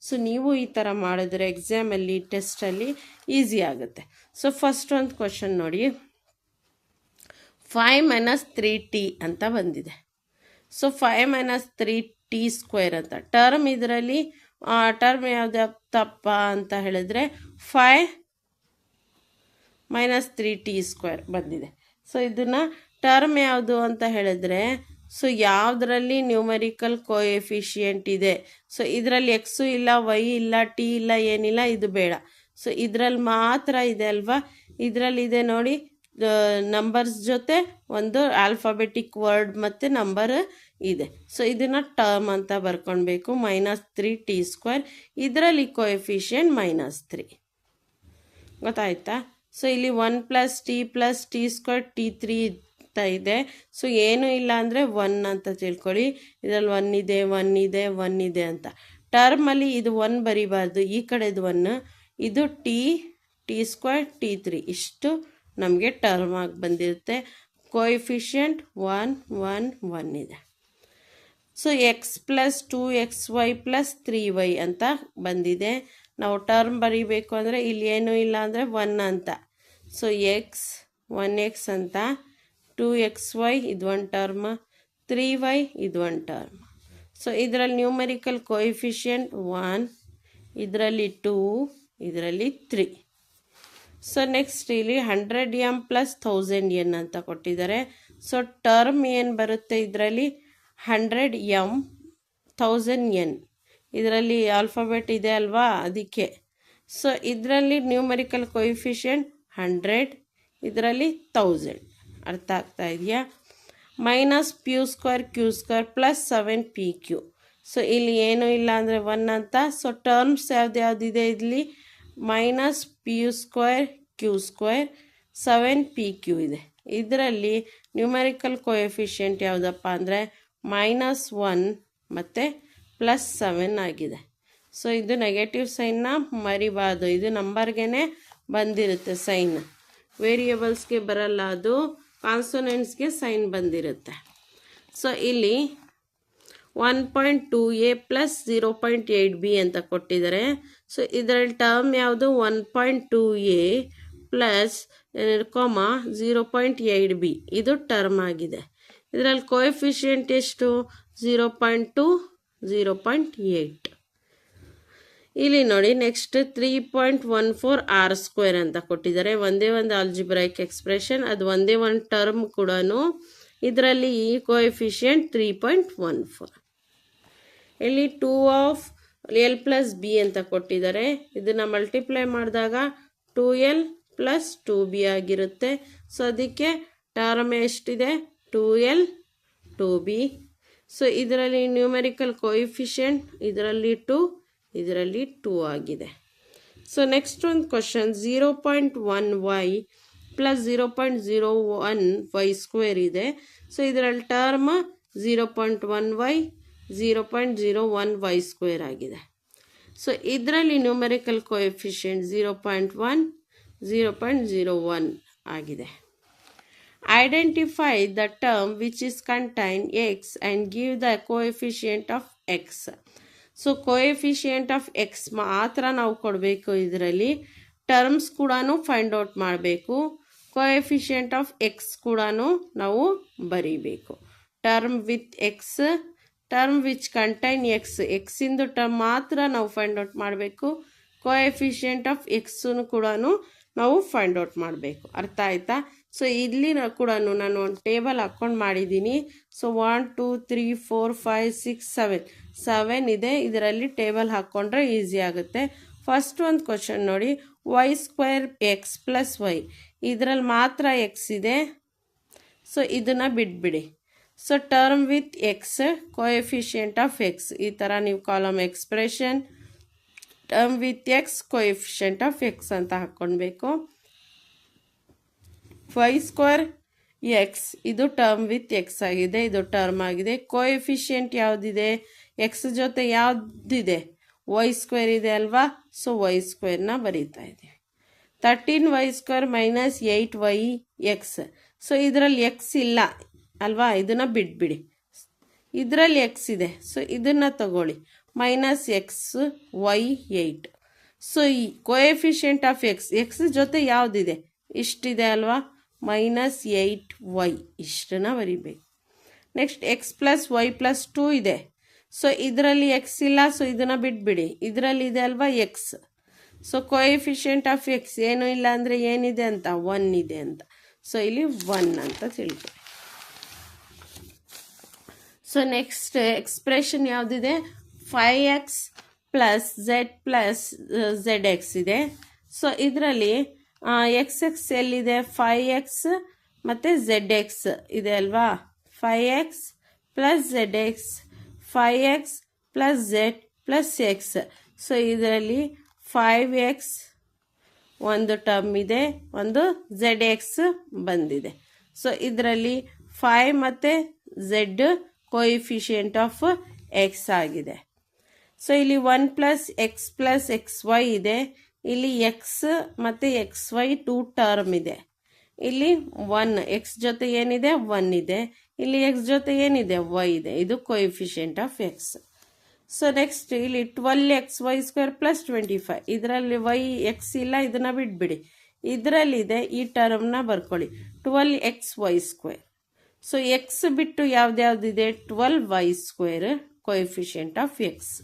ಸೊ ನೀವು ಈ ಥರ ಮಾಡಿದ್ರೆ ಎಕ್ಸಾಮಲ್ಲಿ, ಟೆಸ್ಟಲ್ಲಿ ಈಸಿ ಆಗುತ್ತೆ. ಸೊ ಫಸ್ಟ್ ಒಂದು ಕ್ವಶನ್ ನೋಡಿ, 5 - 3t ಅಂತ ಬಂದಿದೆ. ಸೊ 5 - 3t² ಅಂತ ಟರ್ಮ್, ಇದರಲ್ಲಿ ಟರ್ಮ್ ಯಾವ್ದು ತಪ್ಪ ಅಂತ ಹೇಳಿದ್ರೆ 5 - 3t² ಬಂದಿದೆ. ಸೊ ಇದನ್ನು ಟರ್ಮ್ ಯಾವುದು ಅಂತ ಹೇಳಿದ್ರೆ, ಸೊ ಯಾವುದರಲ್ಲಿ ನ್ಯೂಮರಿಕಲ್ ಕೋಎಫಿಷಿಯಂಟ್ ಇದೆ. ಸೊ ಇದರಲ್ಲಿ ಎಕ್ಸು ಇಲ್ಲ, ವೈ ಇಲ್ಲ, ಟಿ ಇಲ್ಲ, ಏನಿಲ್ಲ, ಇದು ಬೇಡ. ಸೊ ಇದರಲ್ಲಿ ಮಾತ್ರ ಇದೆ ಅಲ್ವಾ. ಇದರಲ್ಲಿ ಇದೆ ನೋಡಿ, ನಂಬರ್ಸ್ ಜೊತೆ ಒಂದು ಆಲ್ಫಾಬೆಟಿಕ್ ವರ್ಡ್ ಮತ್ತು ನಂಬರ್ ಇದೆ. ಸೊ ಇದನ್ನು ಟರ್ಮ್ ಅಂತ ಬರ್ಕೊಳ್ಬೇಕು. -3t². ಇದರಲ್ಲಿ ಕೋಎಫಿಷಿಯಂಟ್ -3. ಗೊತ್ತಾಯ್ತಾ? ಸೊ ಇಲ್ಲಿ 1 + t + t² t3 ಅಂತ ಇದೆ. ಸೊ ಏನೂ ಇಲ್ಲ ಅಂದರೆ 1 ಅಂತ ತಿಳ್ಕೊಳ್ಳಿ. ಇದರಲ್ಲಿ 1 ಇದೆ, 1 ಇದೆ, 1 ಇದೆ ಅಂತ. ಟರ್ಮಲ್ಲಿ ಇದು 1 ಬರಿಬಾರ್ದು, ಈ ಕಡೆದು 1. ಇದು t² t3 ಇಷ್ಟು ನಮಗೆ ಟರ್ಮ್ ಆಗಿ ಬಂದಿರುತ್ತೆ. ಕೋಎಫಿಷಿಯಂಟ್ 1 1 1 ಇದೆ. ಸೊ x + 2xy + 3y ಅಂತ ಬಂದಿದೆ. ನಾವು ಟರ್ಮ್ ಬರೀಬೇಕು ಅಂದರೆ ಇಲ್ಲಿ ಏನೂ ಇಲ್ಲ ಅಂದರೆ 1 ಅಂತ. ಸೊ x 1x ಅಂತ, 2xy ಇದು ಒಂದು ಟರ್ಮ್, 3y ಇದು ಒಂದು ಟರ್ಮ್. ಸೊ ಇದರಲ್ಲಿ ನ್ಯೂಮೆರಿಕಲ್ ಕೋಎಫಿಷಿಯಂಟ್ 1, ಇದರಲ್ಲಿ 2, ಇದರಲ್ಲಿ 3. ಸೊ ನೆಕ್ಸ್ಟ್ ಇಲ್ಲಿ 100m ಪ್ಲಸ್ 1000n ಅಂತ ಕೊಟ್ಟಿದ್ದಾರೆ. ಸೊ ಟರ್ಮ್ ಏನು ಬರುತ್ತೆ ಇದರಲ್ಲಿ 100m 1000n, ಇದರಲ್ಲಿ ಆಲ್ಫಾಬೆಟ್ ಇದೆ ಅಲ್ವಾ ಅದಕ್ಕೆ. ಸೊ ಇದರಲ್ಲಿ ನ್ಯೂಮೆರಿಕಲ್ ಕೋಎಫಿಷಿಯಂಟ್ 100, ಇದರಲ್ಲಿ 1000. ಅರ್ಥ ಆಗ್ತಾ ಇದೆಯಾ? Minus p² plus 7pq. So ಇಲ್ಲಿ ಏನೂ ಇಲ್ಲ ಅಂದರೆ 1 ಅಂತ. ಸೊ ಟರ್ಮ್ಸ್ ಯಾವುದಿದೆ ಇಲ್ಲಿ ಮೈನಸ್ p²q² 7pq ಇದೆ. ಇದರಲ್ಲಿ ನ್ಯೂಮೆರಿಕಲ್ ಕೋಎಫಿಷಿಯಂಟ್ ಯಾವುದಪ್ಪ ಅಂದರೆ -1 ಮತ್ತು +7 ಆಗಿದೆ. ಸೊ ಇದು ನೆಗೆಟಿವ್ ಸೈನ್ನ ಮರಿಬಾರ್ದು, ಇದು ನಂಬರ್ಗೆ ಬಂದಿರುತ್ತೆ ಸೈನ್, ವೇರಿಯೇಬಲ್ಸ್ಗೆ ಬರಲ್ಲ, ಅದು ಕಾನ್ಸೋನೆಂಟ್ಸ್ಗೆ ಸೈನ್ ಬಂದಿರುತ್ತೆ. ಸೊ ಇಲ್ಲಿ 1.2a ಪ್ಲಸ್ 0.8b ಅಂತ ಕೊಟ್ಟಿದ್ದಾರೆ. ಸೊ ಇದರಲ್ಲಿ ಟರ್ಮ್ ಯಾವುದು 1.2a ಪ್ಲಸ್ 0.8b, ಇದು ಟರ್ಮ್ ಆಗಿದೆ. ಇದರಲ್ಲಿ ಕೋಎಫಿಷಿಯಂಟ್ ಎಷ್ಟು 0.2 0.8. ಇಲ್ಲಿ ನೋಡಿ ನೆಕ್ಸ್ಟ್ 3.14r² ಅಂತ ಕೊಟ್ಟಿದ್ದಾರೆ. ಒಂದೇ ಒಂದು ಆಲ್ಜಿಬ್ರೈಕ್ ಎಕ್ಸ್ಪ್ರೆಷನ್, ಅದು ಒಂದೇ ಒಂದು ಟರ್ಮ್ ಕೂಡ. ಇದರಲ್ಲಿ ಈ ಕೋಎಫಿಷಿಯಂಟ್ 3.14. ಇಲ್ಲಿ 2l + b ಅಂತ ಕೊಟ್ಟಿದ್ದಾರೆ. ಇದನ್ನು ಮಲ್ಟಿಪ್ಲೈ ಮಾಡಿದಾಗ 2l + 2b ಆಗಿರುತ್ತೆ. ಸೊ ಅದಕ್ಕೆ ಟರ್ಮ್ ಎಷ್ಟಿದೆ 2l 2b. ಸೊ ಇದರಲ್ಲಿ ನ್ಯೂಮೆರಿಕಲ್ ಕೋಎಫಿಷಿಯಂಟ್ ಇದರಲ್ಲಿ 2, ಇದರಲ್ಲಿ 2 ಆಗಿದೆ. ಸೊ ನೆಕ್ಸ್ಟ್ ಒಂದು ಕ್ವಶನ್ 0.1y ಪ್ಲಸ್ 0.01y² ಇದೆ. ಸೊ ಇದರಲ್ಲಿ ಟರ್ಮ್ 0.1y 0.01y² ಆಗಿದೆ. ಸೊ ಇದರಲ್ಲಿ ನ್ಯೂಮೆರಿಕಲ್ ಕೋಎಫಿಷಿಯಂಟ್ 0.1 0.01 ಆಗಿದೆ. Identify the term which is contain x and give the coefficient of x. So coefficient of x ಮಾತ್ರ ನಾವು ಕೊಡಬೇಕು. ಇದರಲ್ಲಿ ಟರ್ಮ್ಸ್ ಕೂಡ ಫೈಂಡ್ ಔಟ್ ಮಾಡಬೇಕು. ಕೋಎಫಿಷಿಯಂಟ್ ಆಫ್ ಎಕ್ಸ್ ಕೂಡ ನಾವು ಬರೀಬೇಕು. Term with x, term which contain x, ಎಕ್ಸಿಂದು ಟರ್ಮ್ ಮಾತ್ರ ನಾವು ಫೈಂಡ್ ಔಟ್ ಮಾಡಬೇಕು. ಕೋಎಫಿಷಿಯಂಟ್ ಆಫ್ ಎಕ್ಸನ್ನು ಕೂಡ ನಾವು ಫೈಂಡ್ ಔಟ್ ಮಾಡಬೇಕು. ಅರ್ಥ ಆಯ್ತಾ? ಸೊ ಇಲ್ಲಿ ಕೂಡ ನಾನು ಒಂದು ಟೇಬಲ್ ಹಾಕ್ಕೊಂಡು ಮಾಡಿದ್ದೀನಿ. ಸೊ 1 2 3 4 5 6 7 ಇದೆ. ಇದರಲ್ಲಿ ಟೇಬಲ್ ಹಾಕ್ಕೊಂಡ್ರೆ ಈಸಿ ಆಗುತ್ತೆ. ಫಸ್ಟ್ ಒಂದು ಕ್ವಶನ್ ನೋಡಿ, y² x + y, ಇದರಲ್ಲಿ ಮಾತ್ರ ಎಕ್ಸ್ ಇದೆ. ಸೊ ಇದನ್ನು ಬಿಟ್ಬಿಡಿ. So term with X, coefficient of X, ಈ ಥರ ನೀವು column expression term with X coefficient of X ಅಂತ ಹಾಕ್ಕೊಳ್ಬೇಕು. y² x, ಇದು ಟರ್ಮ್ ವಿತ್ ಎಕ್ಸ್ ಆಗಿದೆ, ಇದು ಟರ್ಮ್ ಆಗಿದೆ. ಕೋಎಫಿಷಿಯಂಟ್ ಯಾವುದಿದೆ ಎಕ್ಸ್ ಜೊತೆ ಯಾವುದಿದೆ y² ಇದೆ ಅಲ್ವಾ. ಸೊ y² ಬರೀತಾ ಇದ್ದೀವಿ. 13y² - 8yx. ಸೊ ಇದರಲ್ಲಿ ಎಕ್ಸ್ ಇಲ್ಲ ಅಲ್ವಾ, ಇದನ್ನು ಬಿಟ್ಬಿಡಿ. ಇದರಲ್ಲಿ ಎಕ್ಸ್ ಇದೆ, ಸೊ ಇದನ್ನು ತಗೊಳ್ಳಿ, -xy8. ಸೊ ಈ ಕೋಎಫಿಷಿಯಂಟ್ ಆಫ್ ಎಕ್ಸ್, ಎಕ್ಸ್ ಜೊತೆ ಯಾವುದಿದೆ ಇಷ್ಟಿದೆ ಅಲ್ವಾ, -8y, ಇಷ್ಟನ್ನ ಬರಿಬೇಕು. ನೆಕ್ಸ್ಟ್ x + y + 2 ಇದೆ. ಸೊ ಇದರಲ್ಲಿ ಎಕ್ಸ್ ಇಲ್ಲ, ಸೊ ಇದನ್ನು ಬಿಟ್ಬಿಡಿ. ಇದರಲ್ಲಿ ಇದೆ ಅಲ್ವಾ X. So coefficient of X ಏನೂ ಇಲ್ಲ ಅಂದರೆ ಏನಿದೆ ಅಂತ 1 ಇದೆ ಅಂತ. ಸೊ ಇಲ್ಲಿ 1 ಅಂತ ತಿಳ್ಕೊಳ್ಳಿ. ಸೊ ನೆಕ್ಸ್ಟ್ ಎಕ್ಸ್ಪ್ರೆಷನ್ ಯಾವುದಿದೆ 5x + z + zx ಇದೆ. ಸೊ ಇದರಲ್ಲಿ x ಎಲ್ಲಿದೆ 5x ಮತ್ತು zx ಇದೆ ಅಲ್ವಾ. 5x + zx, 5x + z + x. So ಇದರಲ್ಲಿ 5x ಒಂದು ಟರ್ಮ್ ಇದೆ, ಒಂದು zx ಬಂದಿದೆ. ಸೊ ಇದರಲ್ಲಿ 5 ಮತ್ತು z ಕೋಎಫಿಷಿಯಂಟ್ ಆಫ್ ಎಕ್ಸ್ ಆಗಿದೆ. ಸೊ ಇಲ್ಲಿ 1 + x + xy ಇದೆ. ಇಲ್ಲಿ ಎಕ್ಸ್ ಮತ್ತು xy 2 ಟರ್ಮ್ ಇದೆ. ಇಲ್ಲಿ 1 ಎಕ್ಸ್ ಜೊತೆ ಏನಿದೆ 1 ಇದೆ, ಇಲ್ಲಿ ಎಕ್ಸ್ ಜೊತೆ ಏನಿದೆ y ಇದೆ, ಇದು coefficient of X. So next ಇಲ್ಲಿ 12xy² + 25, ಇದರಲ್ಲಿ y ಎಕ್ಸ್ ಇಲ್ಲ, ಇದನ್ನು ಬಿಟ್ಬಿಡಿ. ಇದರಲ್ಲಿದೆ, ಈ ಟರ್ಮ್ನ ಬರ್ಕೊಳ್ಳಿ 12xy². ಸೊ ಎಕ್ಸ್ ಬಿಟ್ಟು ಯಾವ್ದ್ಯಾವ್ದಿದೆ 12y², coefficient of x.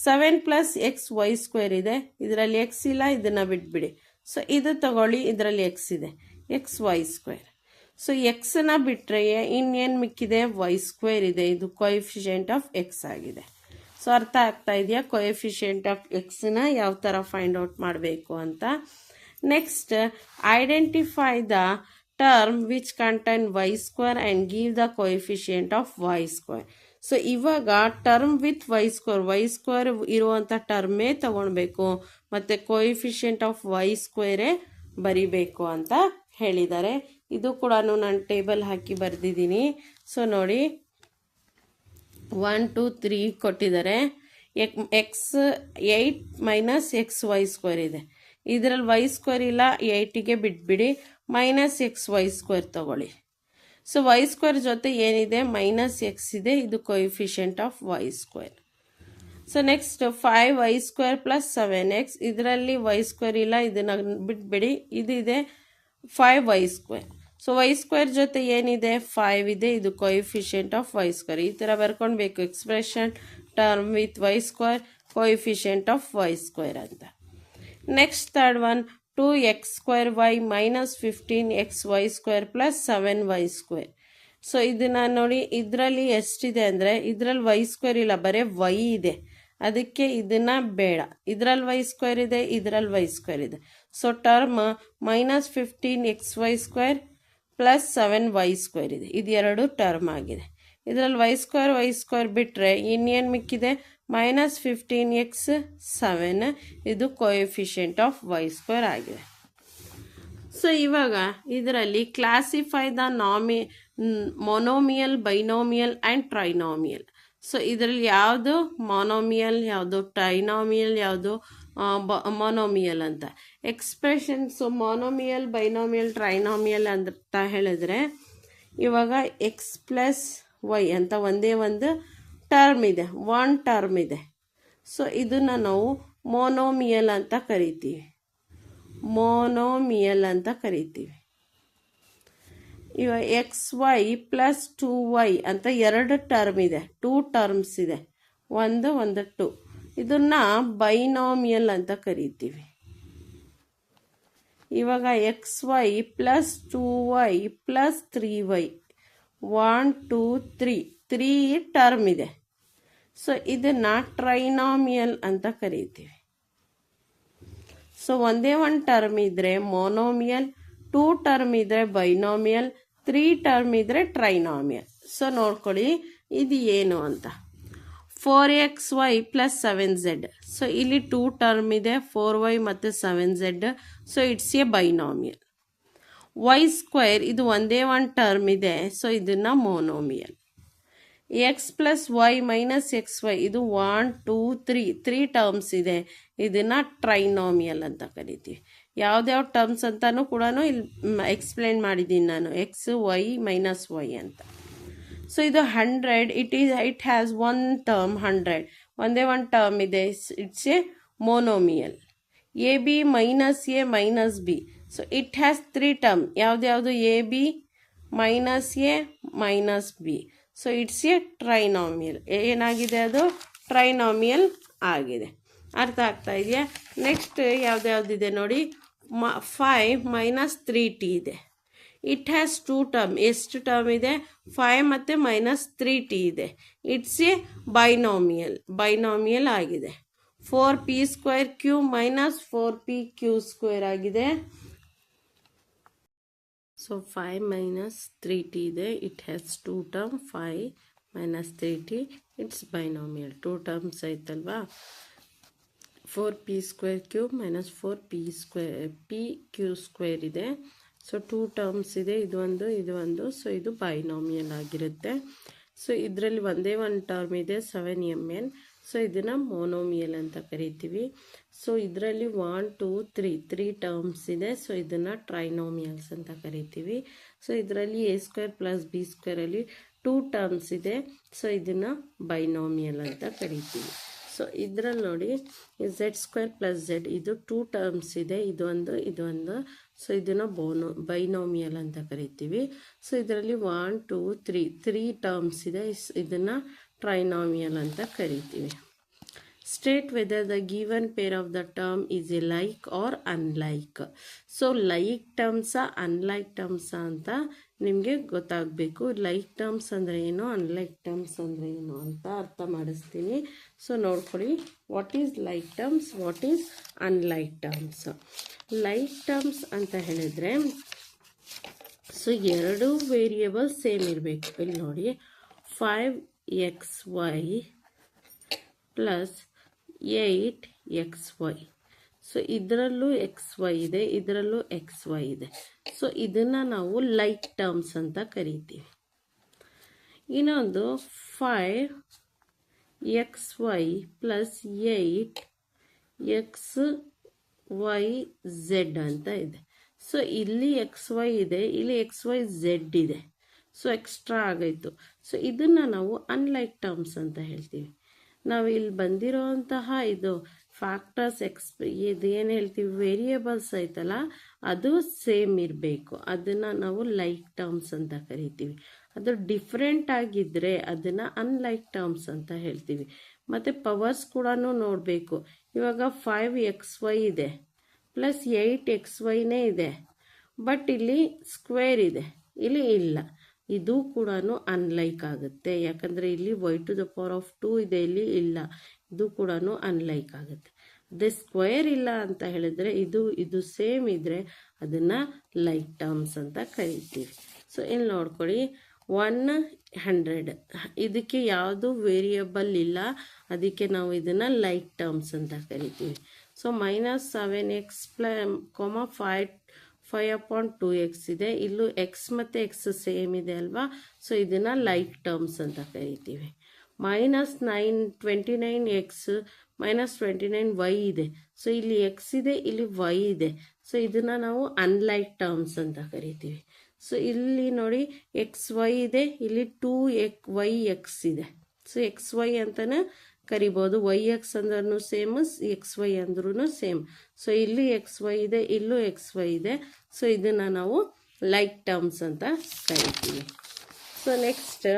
7 plus x y square ಇದೆ, ಇದರಲ್ಲಿ ಎಕ್ಸ್ ಇಲ್ಲ, ಇದನ್ನು ಬಿಟ್ಬಿಡಿ. ಸೊ ಇದು ತಗೊಳ್ಳಿ, ಇದರಲ್ಲಿ ಎಕ್ಸ್ ಇದೆ, ಎಕ್ಸ್ ವೈ ಸ್ಕ್ವೇರ್. ಸೊ ಎಕ್ಸನ್ನ ಬಿಟ್ಟರೆ ಇನ್ನೇನು ಮಿಕ್ಕಿದೆ, ವೈ ಸ್ಕ್ವೇರ್ ಇದೆ, ಇದು ಕೊಎಫಿಷಿಯಂಟ್ ಆಫ್ ಎಕ್ಸ್ ಆಗಿದೆ. ಸೊ ಅರ್ಥ ಆಗ್ತಾ ಇದೆಯಾ ಕೊಎಫಿಷಿಯಂಟ್ ಆಫ್ ಎಕ್ಸ್ನ ಯಾವ ಥರ ಫೈಂಡ್ ಔಟ್ ಮಾಡಬೇಕು ಅಂತ. Next, identify the term which contain y square and give the coefficient of y square. So ಇವಾಗ ಟರ್ಮ್ ವಿತ್ ವೈ ಸ್ಕ್ವೇರ್ ಇರುವಂಥ ಟರ್ಮೇ ತಗೊಳ್ಬೇಕು ಮತ್ತು ಕೊಎಫಿಷಿಯಂಟ್ ಆಫ್ ವೈ ಸ್ಕ್ವೇರೇ ಬರಿಬೇಕು ಅಂತ ಹೇಳಿದ್ದಾರೆ. ಇದು ಕೂಡ ನಾನು ಟೇಬಲ್ ಹಾಕಿ ಬರೆದಿದ್ದೀನಿ. ಸೊ ನೋಡಿ, 1 2 3 ಕೊಟ್ಟಿದ್ದಾರೆ. X 8 minus x y square ಇದೆ, ಇದರಲ್ಲಿ ವೈ ಸ್ಕ್ವೇರ್ ಇಲ್ಲ, 8ಗೆ ಬಿಟ್ಬಿಡಿ, ಮೈನಸ್ ಎಕ್ಸ್ ವೈ ಸ್ಕ್ವೇರ್ ತಗೊಳ್ಳಿ. ಸೊ ವೈ ಸ್ಕ್ವೇರ್ ಜೊತೆ ಏನಿದೆ, ಮೈನಸ್ ಎಕ್ಸ್ ಇದೆ, ಇದು coefficient of y square. So next 5 y square plus 7x, ಇದರಲ್ಲಿ ವೈ ಸ್ಕ್ವೇರ್ ಇಲ್ಲ, ಇದನ್ನು ಬಿಟ್ಬಿಡಿ, ಇದಿದೆ 5 y square. So y square ಜೊತೆ ಏನಿದೆ, 5 ಇದೆ, ಇದು ಕೊಎಫಿಷಿಯಂಟ್ ಆಫ್ ವೈ ಸ್ಕ್ವೇರ್. ಈ ಥರ ಬರ್ಕೊಳ್ಬೇಕು, expression term with y square coefficient of y square ಅಂತ. Next third one, 2x square y minus 15x y square plus 7y square. So ಇದನ್ನು ನೋಡಿ, ಇದರಲ್ಲಿ ಎಷ್ಟಿದೆ ಅಂದರೆ, ಇದರಲ್ಲಿ ವೈ ಸ್ಕ್ವೇರ್ ಇಲ್ಲ, ಬರೀ ವೈ ಇದೆ, ಅದಕ್ಕೆ ಇದನ್ನು ಬೇಡ. ಇದರಲ್ಲಿ ವೈ ಸ್ಕ್ವೇರ್ ಇದೆ, ಇದರಲ್ಲಿ ವೈ ಸ್ಕ್ವೇರ್ ಇದೆ. So term minus 15x y square plus 7y square ಇದೆ, ಇದು ಎರಡು ಟರ್ಮ್ ಆಗಿದೆ. ಇದರಲ್ಲಿ ವೈ ಸ್ಕ್ವೇರ್ ಬಿಟ್ಟರೆ ಇನ್ನೇನು ಮಿಕ್ಕಿದೆ, ಮೈನಸ್ 15x 7, ಇದು ಕೊಎಫಿಷಿಯಂಟ್ ಆಫ್ ವೈ ಸ್ಕ್ವೇರ್ ಆಗಿದೆ. ಸೊ ಇವಾಗ ಇದರಲ್ಲಿ classify the monomial, binomial and trinomial. So ಇದರಲ್ಲಿ ಯಾವುದು ಮೊನೋಮಿಯಲ್, ಯಾವುದು ಟ್ರೈನೋಮಿಯಲ್, ಯಾವುದು ಮೊನೋಮಿಯಲ್ ಅಂತ ಎಕ್ಸ್ಪ್ರೆಷನ್ಸು. ಮೊನೋಮಿಯಲ್, ಬೈನೋಮಿಯಲ್, ಟ್ರೈನೋಮಿಯಲ್ ಅಂತ ಹೇಳಿದ್ರೆ, ಇವಾಗ ಎಕ್ಸ್ ಪ್ಲಸ್ ವೈ ಅಂತ ಒಂದೇ ಒಂದು ಟರ್ಮ್ ಇದೆ, ಒನ್ ಟರ್ಮ್ ಇದೆ. ಸೊ ಇದನ್ನು ನಾವು ಮೊನೋಮಿಯಲ್ ಅಂತ ಕರಿತೀವಿ, ಮೊನೋಮಿಯಲ್ ಅಂತ ಕರಿತೀವಿ. ಇವಾಗ ಎಕ್ಸ್ ವೈ ಪ್ಲಸ್ 2y ಅಂತ ಎರಡು ಟರ್ಮ್ ಇದೆ, 2 ಟರ್ಮ್ಸ್ ಇದೆ, ಒಂದು 2. ಇದನ್ನು ಬೈನೋಮಿಯಲ್ ಅಂತ ಕರಿತೀವಿ. ಇವಾಗ x y plus 2y plus 3y 1 2 3 term ಇದೆ. ಸೊ ಇದನ್ನು ಟ್ರೈನೋಮಿಯಲ್ ಅಂತ ಕರಿತೀವಿ. ಸೊ ಒಂದೇ ಒಂದು ಟರ್ಮ್ ಇದ್ದರೆ ಮೊನೋಮಿಯಲ್, 2 ಟರ್ಮ್ ಇದ್ದರೆ ಬೈನೋಮಿಯಲ್, 3 ಟರ್ಮ್ ಇದ್ದರೆ ಟ್ರೈನೋಮಿಯಲ್. ಸೊ ನೋಡ್ಕೊಳ್ಳಿ ಇದು ಏನು ಅಂತ. 4xy plus 7z. ಸೊ ಇಲ್ಲಿ 2 ಟರ್ಮ್ ಇದೆ, 4y ಮತ್ತು 7z. So it's a binomial. Y square ಇದು ಒಂದೇ ಒಂದು ಟರ್ಮ್ ಇದೆ, ಸೊ ಇದನ್ನು monomial. X plus y minus x y ಇದು 1 2 3 ಟರ್ಮ್ಸ್ ಇದೆ, ಇದನ್ನು ಟ್ರೈನೋಮಿಯಲ್ ಅಂತ ಕರಿತೀವಿ. ಯಾವ್ದ್ಯಾವ ಟರ್ಮ್ಸ್ ಅಂತಲೂ ಕೂಡ ಇಲ್ಲಿ ಎಕ್ಸ್ಪ್ಲೇನ್ ಮಾಡಿದ್ದೀನಿ ನಾನು, ಎಕ್ಸ್ ವೈ ಮೈನಸ್ ವೈ ಅಂತ. ಸೊ ಇದು 100, ಇಟ್ ಹ್ಯಾಸ್ ಒನ್ ಟರ್ಮ್ 100, ಒಂದೇ ಒಂದು ಟರ್ಮ್ ಇದೆ, it's a monomial. A b minus a minus b, so it has 3 term, ಯಾವ್ದ್ಯಾವುದು, a b minus a minus b. So it's a trinomial. ಏನಾಗಿದೆ, ಅದು ಟ್ರೈನೋಮಿಯಲ್ ಆಗಿದೆ. ಅರ್ಥ ಆಗ್ತಾ ಇದೆಯಾ? ನೆಕ್ಸ್ಟ್ ಯಾವ್ದ್ಯಾವ್ದಿದೆ ನೋಡಿ, 5 ಮೈನಸ್ 3t ಇದೆ. ಇಟ್ ಹ್ಯಾಸ್ 2 ಟರ್ಮ್, ಎಷ್ಟು ಟರ್ಮ್ ಇದೆ, 5 ಮತ್ತು ಮೈನಸ್ 3t ಇದೆ. ಇಟ್ಸ್ ಎ ಬೈನೋಮಿಯಲ್ ಆಗಿದೆ. 4p square q minus 4p q square ಆಗಿದೆ. ಸೊ 5 ಮೈನಸ್ 3t ಇದೆ, it has 2 term, 5 minus 3t, it's binomial. 2 terms ಆಯ್ತಲ್ವಾ. 4p square cube minus 4p square p q square ಇದೆ. So 2 terms ಇದೆ, ಇದು ಒಂದು. So ಇದು binomial ಆಗಿರುತ್ತೆ. So ಇದರಲ್ಲಿ ಒಂದೇ ಒಂದು ಟರ್ಮ್ ಇದೆ, 7mn. ಸೊ ಇದನ್ನು ಮೊನೋಮಿಯಲ್ ಅಂತ ಕರಿತೀವಿ. ಸೊ ಇದರಲ್ಲಿ 1 2 3 ಟರ್ಮ್ಸ್ ಇದೆ, ಸೊ ಇದನ್ನು ಟ್ರೈನೋಮಿಯಲ್ಸ್ ಅಂತ ಕರಿತೀವಿ. ಸೊ ಇದರಲ್ಲಿ a square plus b ಸ್ಕ್ವೇರಲ್ಲಿ 2 terms ಇದೆ, ಸೊ ಇದನ್ನು ಬೈನೋಮಿಯಲ್ ಅಂತ ಕರಿತೀವಿ. ಸೊ ಇದರಲ್ಲಿ ನೋಡಿ, z ಸ್ಕ್ವೇರ್ ಪ್ಲಸ್ z ಇದು 2 ಟರ್ಮ್ಸ್ ಇದೆ, ಇದೊಂದು. ಸೊ ಇದನ್ನು ಬೈನೋಮಿಯಲ್ ಅಂತ ಕರಿತೀವಿ. ಸೊ ಇದರಲ್ಲಿ 1 2 3 ಟರ್ಮ್ಸ್ ಇದೆ, ಇದನ್ನು ಟ್ರೈನಾಮಿಯಲ್ ಅಂತ ಕರಿತೀವಿ. State whether the given pair of the term is a like or unlike. So like ಟರ್ಮ್ಸಾ ಅನ್ಲೈಕ್ ಟರ್ಮ್ಸಾ ಅಂತ ನಿಮಗೆ ಗೊತ್ತಾಗಬೇಕು. ಲೈಕ್ ಟರ್ಮ್ಸ್ ಅಂದರೆ ಏನು, ಅನ್ಲೈಕ್ ಟರ್ಮ್ಸ್ ಅಂದರೆ ಏನು ಅಂತ ಅರ್ಥ ಮಾಡಿಸ್ತೀನಿ. ಸೊ ನೋಡ್ಕೊಳ್ಳಿ, what is like terms, what is unlike terms. Like terms ಅಂತ ಹೇಳಿದರೆ ಸೊ ಎರಡು ವೇರಿಯೇಬಲ್ ಸೇಮ್ ಇರಬೇಕು. ಇಲ್ಲಿ ನೋಡಿ 5xy ಪ್ಲಸ್ 8xy. ಸೊ ಇದರಲ್ಲೂ xy ಇದೆ, ಇದರಲ್ಲೂ xy ಇದೆ. ಸೊ ಇದನ್ನು ನಾವು ಲೈಕ್ ಟರ್ಮ್ಸ್ ಅಂತ ಕರಿತೀವಿ. ಇನ್ನೊಂದು 5xy ಪ್ಲಸ್ 8xyz ಅಂತ ಇದೆ. ಸೊ ಇಲ್ಲಿ xy ಇದೆ, ಇಲ್ಲಿ xyz ಇದೆ. So extra ಆಗಾಯಿತು. ಸೊ ಇದನ್ನು ನಾವು ಅನ್ಲೈಕ್ ಟರ್ಮ್ಸ್ ಅಂತ ಹೇಳ್ತೀವಿ. ನಾವು ಇಲ್ಲಿ ಬಂದಿರೋಂತಹ ಇದು ಫ್ಯಾಕ್ಟರ್ಸ್ ಇದು ಏನು ಹೇಳ್ತೀವಿ, ವೇರಿಯೇಬಲ್ಸ್ ಐತಲ್ಲ, ಅದು ಸೇಮ್ ಇರಬೇಕು. ಅದನ್ನು ನಾವು ಲೈಕ್ ಟರ್ಮ್ಸ್ ಅಂತ ಕರಿತೀವಿ. ಅದು ಡಿಫ್ರೆಂಟ್ ಆಗಿದ್ದರೆ ಅದನ್ನು ಅನ್ಲೈಕ್ ಟರ್ಮ್ಸ್ ಅಂತ ಹೇಳ್ತೀವಿ. ಮತ್ತು ಪವರ್ಸ್ ಕೂಡ ನೋಡಬೇಕು. ಇವಾಗ 5xy ಇದೆ ಪ್ಲಸ್ 8xyನೇ ಇದೆ, ಬಟ್ ಇಲ್ಲಿ ಸ್ಕ್ವೇರ್ ಇದೆ, ಇಲ್ಲಿ ಇಲ್ಲ. ಇದು ಕೂಡ ಅನ್ಲೈಕ್ ಆಗುತ್ತೆ, ಯಾಕಂದರೆ ಇಲ್ಲಿ y⁴ ಇದೆ, ಇಲ್ಲಿ ಇಲ್ಲ. ಇದು ಕೂಡ ಅನ್ಲೈಕ್ ಆಗುತ್ತೆ. ಅದೇ ಸ್ಕ್ವೇರ್ ಇಲ್ಲ ಅಂತ ಹೇಳಿದ್ರೆ ಇದು ಸೇಮ್ ಇದ್ದರೆ ಅದನ್ನು ಲೈಕ್ ಟರ್ಮ್ಸ್ ಅಂತ ಕರಿತೀವಿ. ಸೊ ಇಲ್ಲಿ ನೋಡ್ಕೊಳ್ಳಿ, 100 ಇದಕ್ಕೆ ಯಾವುದು ವೇರಿಯಬಲ್ ಇಲ್ಲ, ಅದಕ್ಕೆ ನಾವು ಇದನ್ನು ಲೈಕ್ ಟರ್ಮ್ಸ್ ಅಂತ ಕರಿತೀವಿ. ಸೊ -7x 5/2x ಇದೆ, ಇಲ್ಲೂ x ಮತ್ತು x ಸೇಮ್ ಇದೆ ಅಲ್ವಾ. ಸೊ ಇದನ್ನು ಲೈಕ್ ಟರ್ಮ್ಸ್ ಅಂತ ಕರಿತೀವಿ. -29x -29y ಇದೆ. ಸೊ ಇಲ್ಲಿ x ಇದೆ, ಇಲ್ಲಿ y ಇದೆ. ಸೊ ಇದನ್ನು ನಾವು ಅನ್ಲೈಕ್ ಟರ್ಮ್ಸ್ ಅಂತ ಕರಿತೀವಿ. ಸೊ ಇಲ್ಲಿ ನೋಡಿ xy ಇದೆ, ಇಲ್ಲಿ 2yx ಇದೆ. ಸೊ xy ಅಂತಲೇ ಕರಿಬೋದು. yx ಅಂದ್ರೂ ಸೇಮ್, xy ಅಂದ್ರೂ ಸೇಮ್. ಸೊ ಇಲ್ಲಿ xy ಇದೆ, ಇಲ್ಲೂ xy ಇದೆ. ಸೊ ಇದನ್ನು ನಾವು ಲೈಕ್ ಟರ್ಮ್ಸ್ ಅಂತ ಕರಿತೀವಿ. ಸೊ ನೆಕ್ಸ್ಟ್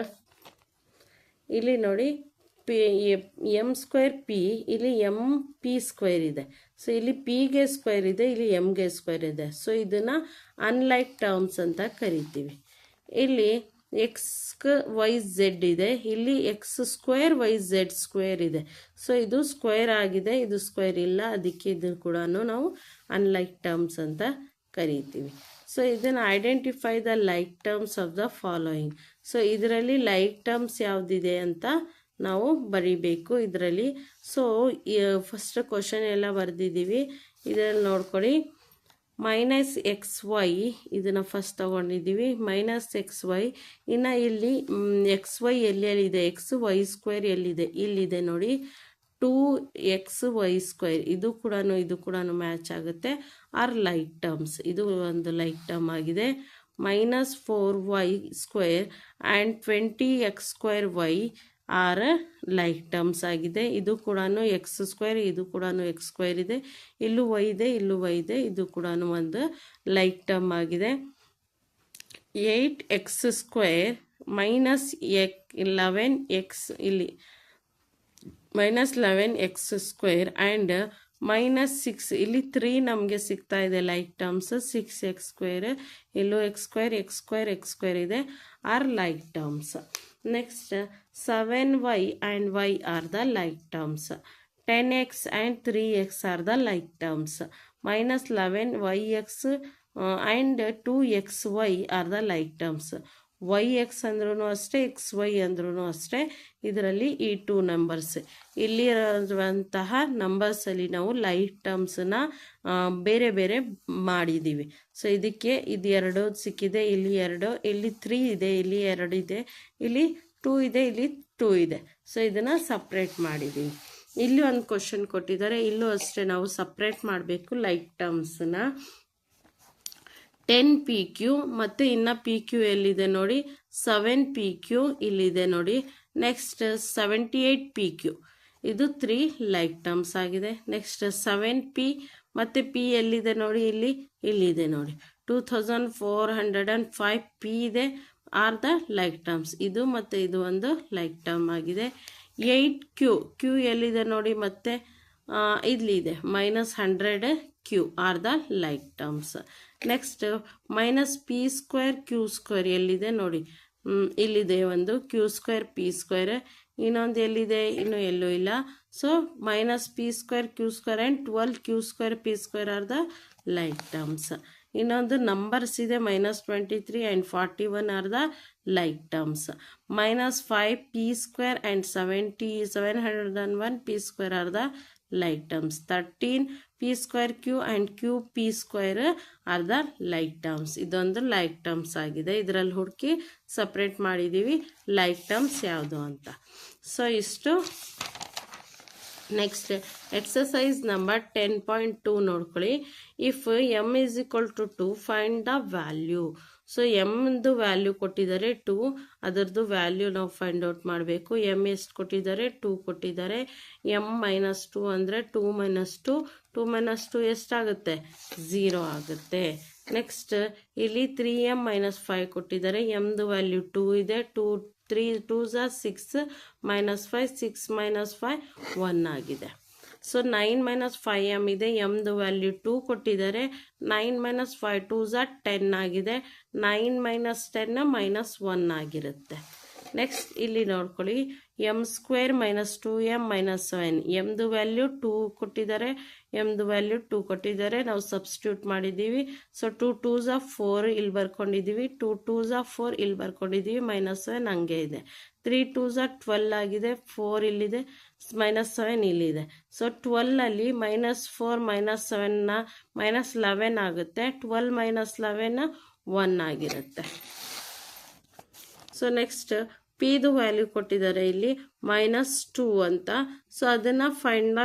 ಇಲ್ಲಿ ನೋಡಿ m²p, ಇಲ್ಲಿ mp² ಇದೆ. ಸೊ ಇಲ್ಲಿ pಗೆ ಸ್ಕ್ವೇರ್ ಇದೆ, ಇಲ್ಲಿ mಗೆ ಸ್ಕ್ವೇರ್ ಇದೆ. ಸೊ ಇದನ್ನು ಅನ್ಲೈಕ್ ಟರ್ಮ್ಸ್ ಅಂತ ಕರಿತೀವಿ. ಇಲ್ಲಿ xyz ಇದೆ, ಇಲ್ಲಿ x² yz² ಇದೆ. ಸೊ ಇದು ಸ್ಕ್ವೇರ್ ಆಗಿದೆ, ಇದು ಸ್ಕ್ವೇರ್ ಇಲ್ಲ, ಅದಕ್ಕೆ ಇದನ್ನು ಕೂಡ ನಾವು ಅನ್ಲೈಕ್ ಟರ್ಮ್ಸ್ ಅಂತ ಕರಿತೀವಿ. ಸೊ ಇದನ್ನು identify the like terms of the following. So ಇದರಲ್ಲಿ ಲೈಕ್ ಟರ್ಮ್ಸ್ ಯಾವುದಿದೆ ಅಂತ ನಾವು ಬರಿಬೇಕು ಇದರಲ್ಲಿ. ಸೊ ಫಸ್ಟ್ ಕ್ವಶನ್ ಎಲ್ಲ ಬರೆದಿದ್ದೀವಿ. ಇದರಲ್ಲಿ ನೋಡ್ಕೊಳ್ಳಿ, -xy ಇದನ್ನು ಫಸ್ಟ್ ತಗೊಂಡಿದ್ದೀವಿ. -xy ಇನ್ನು ಇಲ್ಲಿ xy ಎಲ್ಲೆಲ್ಲಿದೆ, xy² ಎಲ್ಲಿದೆ, ಇಲ್ಲಿದೆ ನೋಡಿ 2xy². ಇದು ಕೂಡ ಮ್ಯಾಚ್ ಆಗುತ್ತೆ. ಆರ್ ಲೈಕ್ ಟರ್ಮ್ಸ್, ಇದು ಒಂದು ಲೈಕ್ ಟರ್ಮ್ ಆಗಿದೆ. -4y² and 20x²y are like terms ಆಗಿದೆ. ಇದು ಕೂಡ x², ಇದು ಕೂಡ x² ಇದೆ, ಇಲ್ಲೂ y ಇದೆ, ಇಲ್ಲೂ y ಇದೆ. ಇದು ಕೂಡ ಒಂದು ಲೈಕ್ ಟರ್ಮ್ ಆಗಿದೆ. 8x² -11x ಇಲ್ಲಿ -11x² ಆ್ಯಂಡ್ -6 ಇಲ್ಲಿ 3 ನಮಗೆ ಸಿಗ್ತಾ ಇದೆ ಲೈಕ್ ಟರ್ಮ್ಸ್. 6x², ಇಲ್ಲೂ x² ಇದೆ, are like terms. Next 7y and y are the like terms. 10x and 3x are the like terms. -11yx and 2xy are the like terms. yx ಅಂದ್ರೂ ಅಷ್ಟೇ, xy ಅಂದ್ರೂ ಅಷ್ಟೇ. ಇದರಲ್ಲಿ ಈ 2 numbers ಇಲ್ಲಿರುವಂತಹ ನಂಬರ್ಸಲ್ಲಿ ನಾವು ಲೈಕ್ ಟರ್ಮ್ಸನ್ನ ಬೇರೆ ಬೇರೆ ಮಾಡಿದ್ದೀವಿ. ಸೊ ಇದಕ್ಕೆ ಇದು 2 ಸಿಕ್ಕಿದೆ, ಇಲ್ಲಿ 2, ಇಲ್ಲಿ 3 ಇದೆ, ಇಲ್ಲಿ 2 ಇದೆ, ಇಲ್ಲಿ 2 ಇದೆ, ಇಲ್ಲಿ 2 ಇದೆ. ಸೊ ಇದನ್ನು ಸಪ್ರೇಟ್ ಮಾಡಿದ್ದೀವಿ. ಇಲ್ಲಿ ಒಂದು ಕ್ವಶನ್ ಕೊಟ್ಟಿದ್ದಾರೆ, ಇಲ್ಲೂ ಅಷ್ಟೇ ನಾವು ಸಪ್ರೇಟ್ ಮಾಡಬೇಕು ಲೈಕ್ ಟರ್ಮ್ಸನ್ನ. 10pq ಮತ್ತು ಇನ್ನು pq ಎಲ್ಲಿದೆ ನೋಡಿ, 7pq ಇಲ್ಲಿದೆ ನೋಡಿ. ನೆಕ್ಸ್ಟ್ 78pq, ಇದು 3 ಲೈಕ್ ಟರ್ಮ್ಸ್ ಆಗಿದೆ. ನೆಕ್ಸ್ಟ್ 7p ಮತ್ತು p ಎಲ್ಲಿದೆ ನೋಡಿ, ಇಲ್ಲಿದೆ ನೋಡಿ. 2405p ಇದೆ ಆರ್ ದ ಲೈಕ್ ಟರ್ಮ್ಸ್. ಇದು ಮತ್ತು ಇದು ಒಂದು ಲೈಕ್ ಟರ್ಮ್ ಆಗಿದೆ. 8q, ಕ್ಯೂ ಎಲ್ಲಿದೆ ನೋಡಿ, ಮತ್ತೆ ಇಲ್ಲಿದೆ -100 q are the like terms. Next -p² q² ಎಲ್ಲಿದೆ ನೋಡಿ, ಇಲ್ಲಿದೆ ಒಂದು q² p², ಇನ್ನೊಂದು ಎಲ್ಲಿದೆ, ಇನ್ನೂ ಎಲ್ಲೂ ಇಲ್ಲ. So -p² q² and 12 q² p² R the like terms. ಇನ್ನೊಂದು ನಂಬರ್ಸ್ ಇದೆ -23 and 41 R the like terms. -5 p² and 701 p² R the like terms. 13 p² q and q p² R the like terms. ಇದೊಂದು like terms ಆಗಿದೆ. ಇದರಲ್ಲಿ ಹುಡುಕಿ separate ಮಾಡಿದ್ದೀವಿ like terms ಯಾವುದು ಅಂತ. So ಇಷ್ಟು. ನೆಕ್ಸ್ಟ್ ಎಕ್ಸಸೈಸ್ ನಂಬರ್ 10.2 ನೋಡ್ಕೊಳ್ಳಿ. If m is equal to 2 find the value. So ಎಮ್ದು ವ್ಯಾಲ್ಯೂ ಕೊಟ್ಟಿದ್ದಾರೆ 2, ಅದರದ್ದು ವ್ಯಾಲ್ಯೂ ನಾವು ಫೈಂಡ್ ಔಟ್ ಮಾಡಬೇಕು. ಎಮ್ ಎಷ್ಟು ಕೊಟ್ಟಿದ್ದಾರೆ, 2 ಕೊಟ್ಟಿದ್ದಾರೆ. m-2 ಅಂದರೆ 2 - 2, 2 - 2 ಎಷ್ಟಾಗುತ್ತೆ, 0 ಆಗುತ್ತೆ. ನೆಕ್ಸ್ಟ್ ಇಲ್ಲಿ 3m - 5 ಕೊಟ್ಟಿದ್ದಾರೆ. ಎಮ್ದು ವ್ಯಾಲ್ಯೂ 2 ಇದೆ, 3 2s 6, -5 6 - 5 1 ಆಗಿದೆ. ಸೊ 9 - 5m ಇದೆ. ಎಮ್ದು ವ್ಯಾಲ್ಯೂ 2 ಕೊಟ್ಟಿದ್ದಾರೆ. 9 - 5 2s 10 ಆಗಿದೆ. 9 - 10 -1 ಆಗಿರುತ್ತೆ. ನೆಕ್ಸ್ಟ್ ಇಲ್ಲಿ ನೋಡ್ಕೊಳ್ಳಿ, m² - 2m - 7. ಎಮ್ದು ವ್ಯಾಲ್ಯೂ 2 ಕೊಟ್ಟಿದ್ದಾರೆ, ಎಮ್ದು ವ್ಯಾಲ್ಯೂ 2 ಕೊಟ್ಟಿದ್ದಾರೆ. ನಾವು ಸಬ್ಸ್ಟಿಟ್ಯೂಟ್ ಮಾಡಿದ್ದೀವಿ. ಸೊ 2 2s 4 ಇಲ್ಲಿ ಬರ್ಕೊಂಡಿದ್ದೀವಿ, 2 2s 4 ಇಲ್ಲಿ ಬರ್ಕೊಂಡಿದ್ದೀವಿ, -7 ಹಂಗೆ ಇದೆ. 3 2s 12 ಆಗಿದೆ, 4 ಇಲ್ಲಿದೆ, -7 ಇಲ್ಲಿದೆ. ಸೊ 12ಅಲ್ಲಿ -4 -7 -11 ಆಗುತ್ತೆ. 12 - 11 1 ಆಗಿರುತ್ತೆ. ಸೊ ನೆಕ್ಸ್ಟ್ ಪಿದು ವ್ಯಾಲ್ಯೂ ಕೊಟ್ಟಿದ್ದಾರೆ ಇಲ್ಲಿ -2 ಅಂತ. ಸೊ ಅದನ್ನು ಫೈಂಡ್ ದ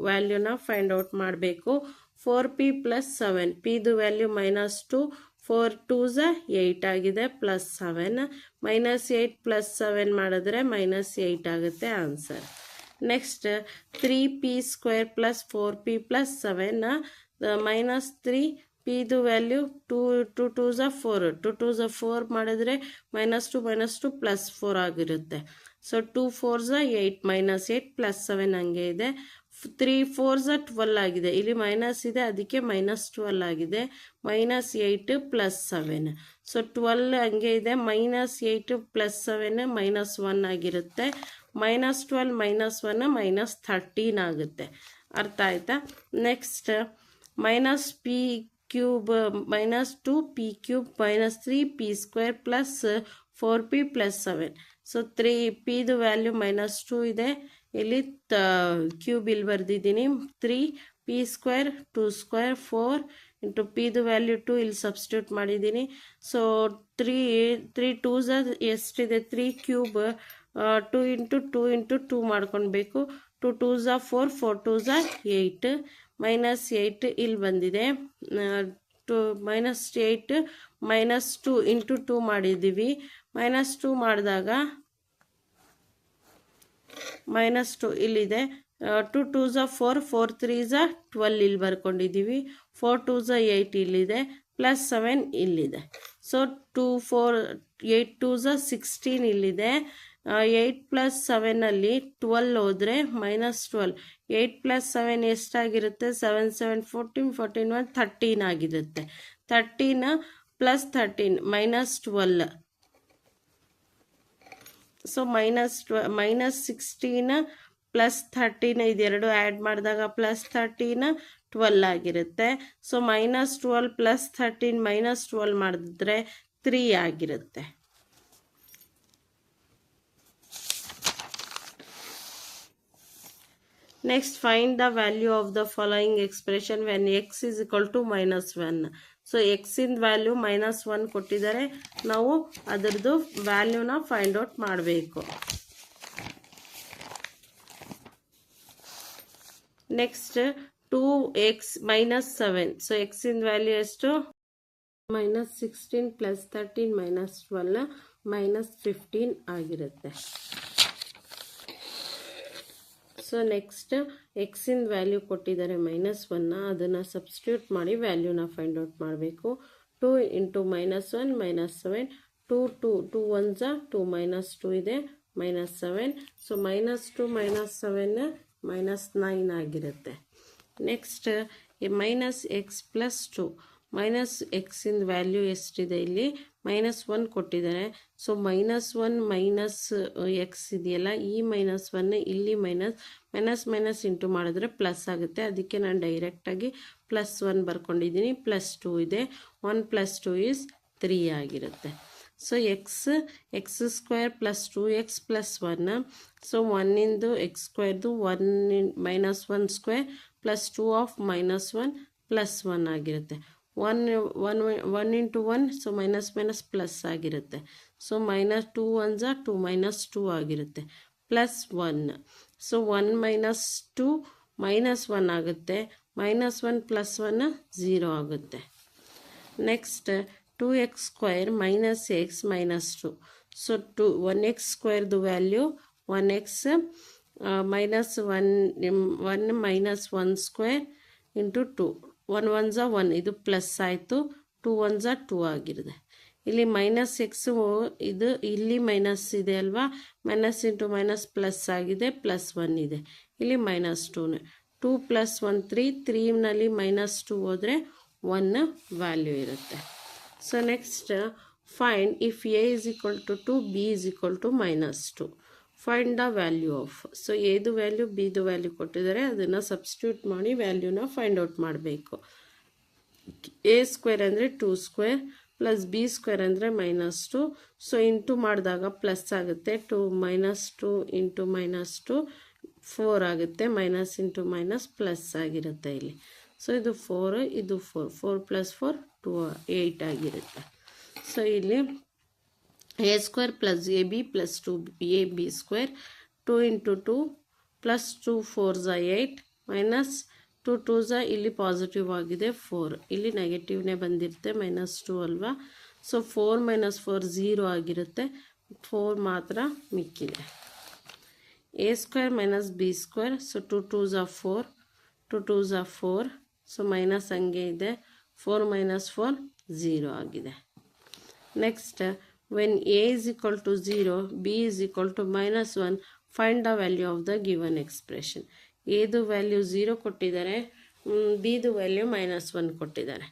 ವ್ಯಾಲ್ಯೂನ ಫೈಂಡ್ ಔಟ್ ಮಾಡಬೇಕು. 4p + 7, ಪಿದು ವ್ಯಾಲ್ಯೂ -2, 4 2s 8 ಆಗಿದೆ, +7, -8 + 7 ಮಾಡಿದ್ರೆ -8 ಆಗುತ್ತೆ answer. Next 3p² + 4p + 7 -3, ಪಿದು value 2 2s 4, 2 2s 4 ಮಾಡಿದ್ರೆ -2 -2 +4 ಆಗಿರುತ್ತೆ. ಸೊ 2 4s 8, -8 +7 ಹಂಗೆ ಇದೆ. 3 4s 12 ಆಗಿದೆ, ಇಲ್ಲಿ ಮೈನಸ್ ಇದೆ ಅದಕ್ಕೆ -12 ಆಗಿದೆ. -8 + 7, ಸೊ 12 ಹಂಗೆ ಇದೆ. -8 + 7 -1 ಆಗಿರುತ್ತೆ. -12 -1 -13 ಆಗುತ್ತೆ. ಅರ್ಥ ಆಯ್ತಾ? Next -p³ -2p³ -3p² + 4p + 7. So 3pದು value -2 ಇದೆ, ಇಲ್ಲಿ ಕ್ಯೂಬ್ ಇಲ್ಲಿ ಬರೆದಿದ್ದೀನಿ. 3p² 2² 4 ಇಂಟು ಪಿದು ವ್ಯಾಲ್ಯೂ 2 ಇಲ್ಲಿ ಸಬ್ಸ್ಟಿಟ್ಯೂಟ್ ಮಾಡಿದ್ದೀನಿ. ಸೊ 3 2s ಎಷ್ಟಿದೆ, 3³ 2 × 2 × 2 ಮಾಡ್ಕೊಳ್ಬೇಕು. 2 2s 4, 4 2s 8, -8 ಇಲ್ಲಿ ಬಂದಿದೆ. -8 -2 × 2 ಮಾಡಿದ್ದೀವಿ. -2 ಮಾಡಿದಾಗ -2 ಇಲ್ಲಿದೆ. 2 2s 4, 4 3s 12 ಇಲ್ಲಿ ಬರ್ಕೊಂಡಿದ್ದೀವಿ. 4 2s 8 ಇಲ್ಲಿದೆ, +7 ಇಲ್ಲಿದೆ. ಸೊ 2 4 8 2s 16 ಇಲ್ಲಿದೆ. 8 + 7ಅಲ್ಲಿ 12 ಹೋದರೆ -12, 8 + 7 ಎಷ್ಟಾಗಿರುತ್ತೆ, 7 7 14 14 1 13 ಆಗಿರುತ್ತೆ. 13 + 13 -12, ಸೊ -16 + 13 ಇದೆರಡು ಆ್ಯಡ್ ಮಾಡಿದಾಗ +13 12 ಆಗಿರುತ್ತೆ. ಸೊ -12 + 13 -12 ಮಾಡಿದ್ರೆ 3 ಆಗಿರುತ್ತೆ. Next find the value of the following expression when x is equal to -1. So ಎಕ್ಸಿನ ವ್ಯಾಲ್ಯೂ -1 ಕೊಟ್ಟಿದ್ದಾರೆ, ನಾವು ಅದರದ್ದು ವ್ಯಾಲ್ಯೂನ ಫೈಂಡ್ ಔಟ್ ಮಾಡಬೇಕು. Next 2x -7. ಸೊ ಎಕ್ಸಿನ ವ್ಯಾಲ್ಯೂ ಎಷ್ಟು, -16 + 13 -12 -15 ಆಗಿರುತ್ತೆ. ಸೊ ನೆಕ್ಸ್ಟ್ ಎಕ್ಸಿನ ವ್ಯಾಲ್ಯೂ ಕೊಟ್ಟಿದ್ದಾರೆ -1, ಅದನ್ನು ಸಬ್ಸ್ಟಿಟ್ಯೂಟ್ ಮಾಡಿ ವ್ಯಾಲ್ಯೂನ ಫೈಂಡ್ ಔಟ್ ಮಾಡಬೇಕು. 2 × -1 -7, 2 1 2 -2 ಇದೆ -7. ಸೊ -2 -7 -9 ಆಗಿರುತ್ತೆ. ನೆಕ್ಸ್ಟ್ -x+2 -x ವ್ಯಾಲ್ಯೂ ಎಷ್ಟಿದೆ ಇಲ್ಲಿ -1 ಕೊಟ್ಟಿದ್ದಾರೆ. ಸೊ -1 -x ಇದೆಯಲ್ಲ, ಈ -1 ಇಲ್ಲಿ ಮೈನಸ್ ಇಂಟು ಮಾಡಿದ್ರೆ ಪ್ಲಸ್ ಆಗುತ್ತೆ. ಅದಕ್ಕೆ ನಾನು ಡೈರೆಕ್ಟಾಗಿ +1 ಬರ್ಕೊಂಡಿದ್ದೀನಿ. +2 ಇದೆ. 1 + 2 is 3 ಆಗಿರುತ್ತೆ. So x² + 2x + 1. So 1 x ಸ್ಕ್ವೇರ್ದು 1 square + 2 of -1 + 1 ಆಗಿರುತ್ತೆ. 1 ಇಂಟು 1 ಸೊ ಪ್ಲಸ್ ಆಗಿರುತ್ತೆ. ಸೊ -2 1 2 -2 ಆಗಿರುತ್ತೆ. +1 ಸೊ 1 - 2 -1 ಆಗುತ್ತೆ. -1 + 1 0 ಆಗುತ್ತೆ. Next 2x² - x -2. So 1x ಸ್ಕ್ವೇರ್ದು ವ್ಯಾಲ್ಯೂ 1x -1 ಸ್ಕ್ವೇರ್ ಇಂಟು 2. 1 1 1 ಇದು ಪ್ಲಸ್ ಆಯಿತು. 2 1 2 ಆಗಿರುತ್ತೆ. ಇಲ್ಲಿ -x ಇದು ಇಲ್ಲಿ ಮೈನಸ್ ಇದೆ ಅಲ್ವಾ, ಮೈನಸ್ ಇಂಟು ಮೈನಸ್ ಪ್ಲಸ್ ಆಗಿದೆ, +1 ಇದೆ. ಇಲ್ಲಿ -2 2 + 1 3 3ನಲ್ಲಿ -2 ಹೋದರೆ 1 ವ್ಯಾಲ್ಯೂ ಇರುತ್ತೆ. So next find if a = 2 b = -2. Find the value of. So ಎದು ವ್ಯಾಲ್ಯೂ ಬಿದು ವ್ಯಾಲ್ಯೂ ಕೊಟ್ಟಿದ್ದಾರೆ, ಅದನ್ನು ಸಬ್ಸ್ಟಿಟ್ಯೂಟ್ ಮಾಡಿ ವ್ಯಾಲ್ಯೂನ ಫೈಂಡ್ ಔಟ್ ಮಾಡಬೇಕು. a² ಅಂದರೆ 2² + b² ಅಂದರೆ -2. ಸೊ ಇಂಟು ಮಾಡಿದಾಗ ಪ್ಲಸ್ ಆಗುತ್ತೆ. 2 -2 ಇಂಟು -2 4 ಆಗುತ್ತೆ. ಮೈನಸ್ ಇಂಟು ಮೈನಸ್ ಪ್ಲಸ್ ಆಗಿರುತ್ತೆ ಇಲ್ಲಿ. ಸೊ ಇದು 4 ಇದು 4 4 + 4 2 8 ಆಗಿರುತ್ತೆ. ಸೊ ಇಲ್ಲಿ a² + ab + 2ab². 2 ಇಂಟು 2 + 2 4 8 -2 2 ಇಲ್ಲಿ ಪಾಸಿಟಿವ್ ಆಗಿದೆ 4, ಇಲ್ಲಿ ನೆಗೆಟಿವ್ನೇ ಬಂದಿರುತ್ತೆ -2 ಅಲ್ವಾ. ಸೊ 4 - 4 0 ಆಗಿರುತ್ತೆ. 4 ಮಾತ್ರ ಮಿಕ್ಕಿದೆ. a² - b². So 2 2 4 2 2 4. So minus ಹಂಗೆ ಇದೆ. 4 - 4 0 ಆಗಿದೆ. Next when a = 0 b = -1 find the value of the given expression. ಎದು ವ್ಯಾಲ್ಯೂ 0 ಕೊಟ್ಟಿದ್ದಾರೆ, ಬಿದು ವ್ಯಾಲ್ಯೂ -1 ಕೊಟ್ಟಿದ್ದಾರೆ.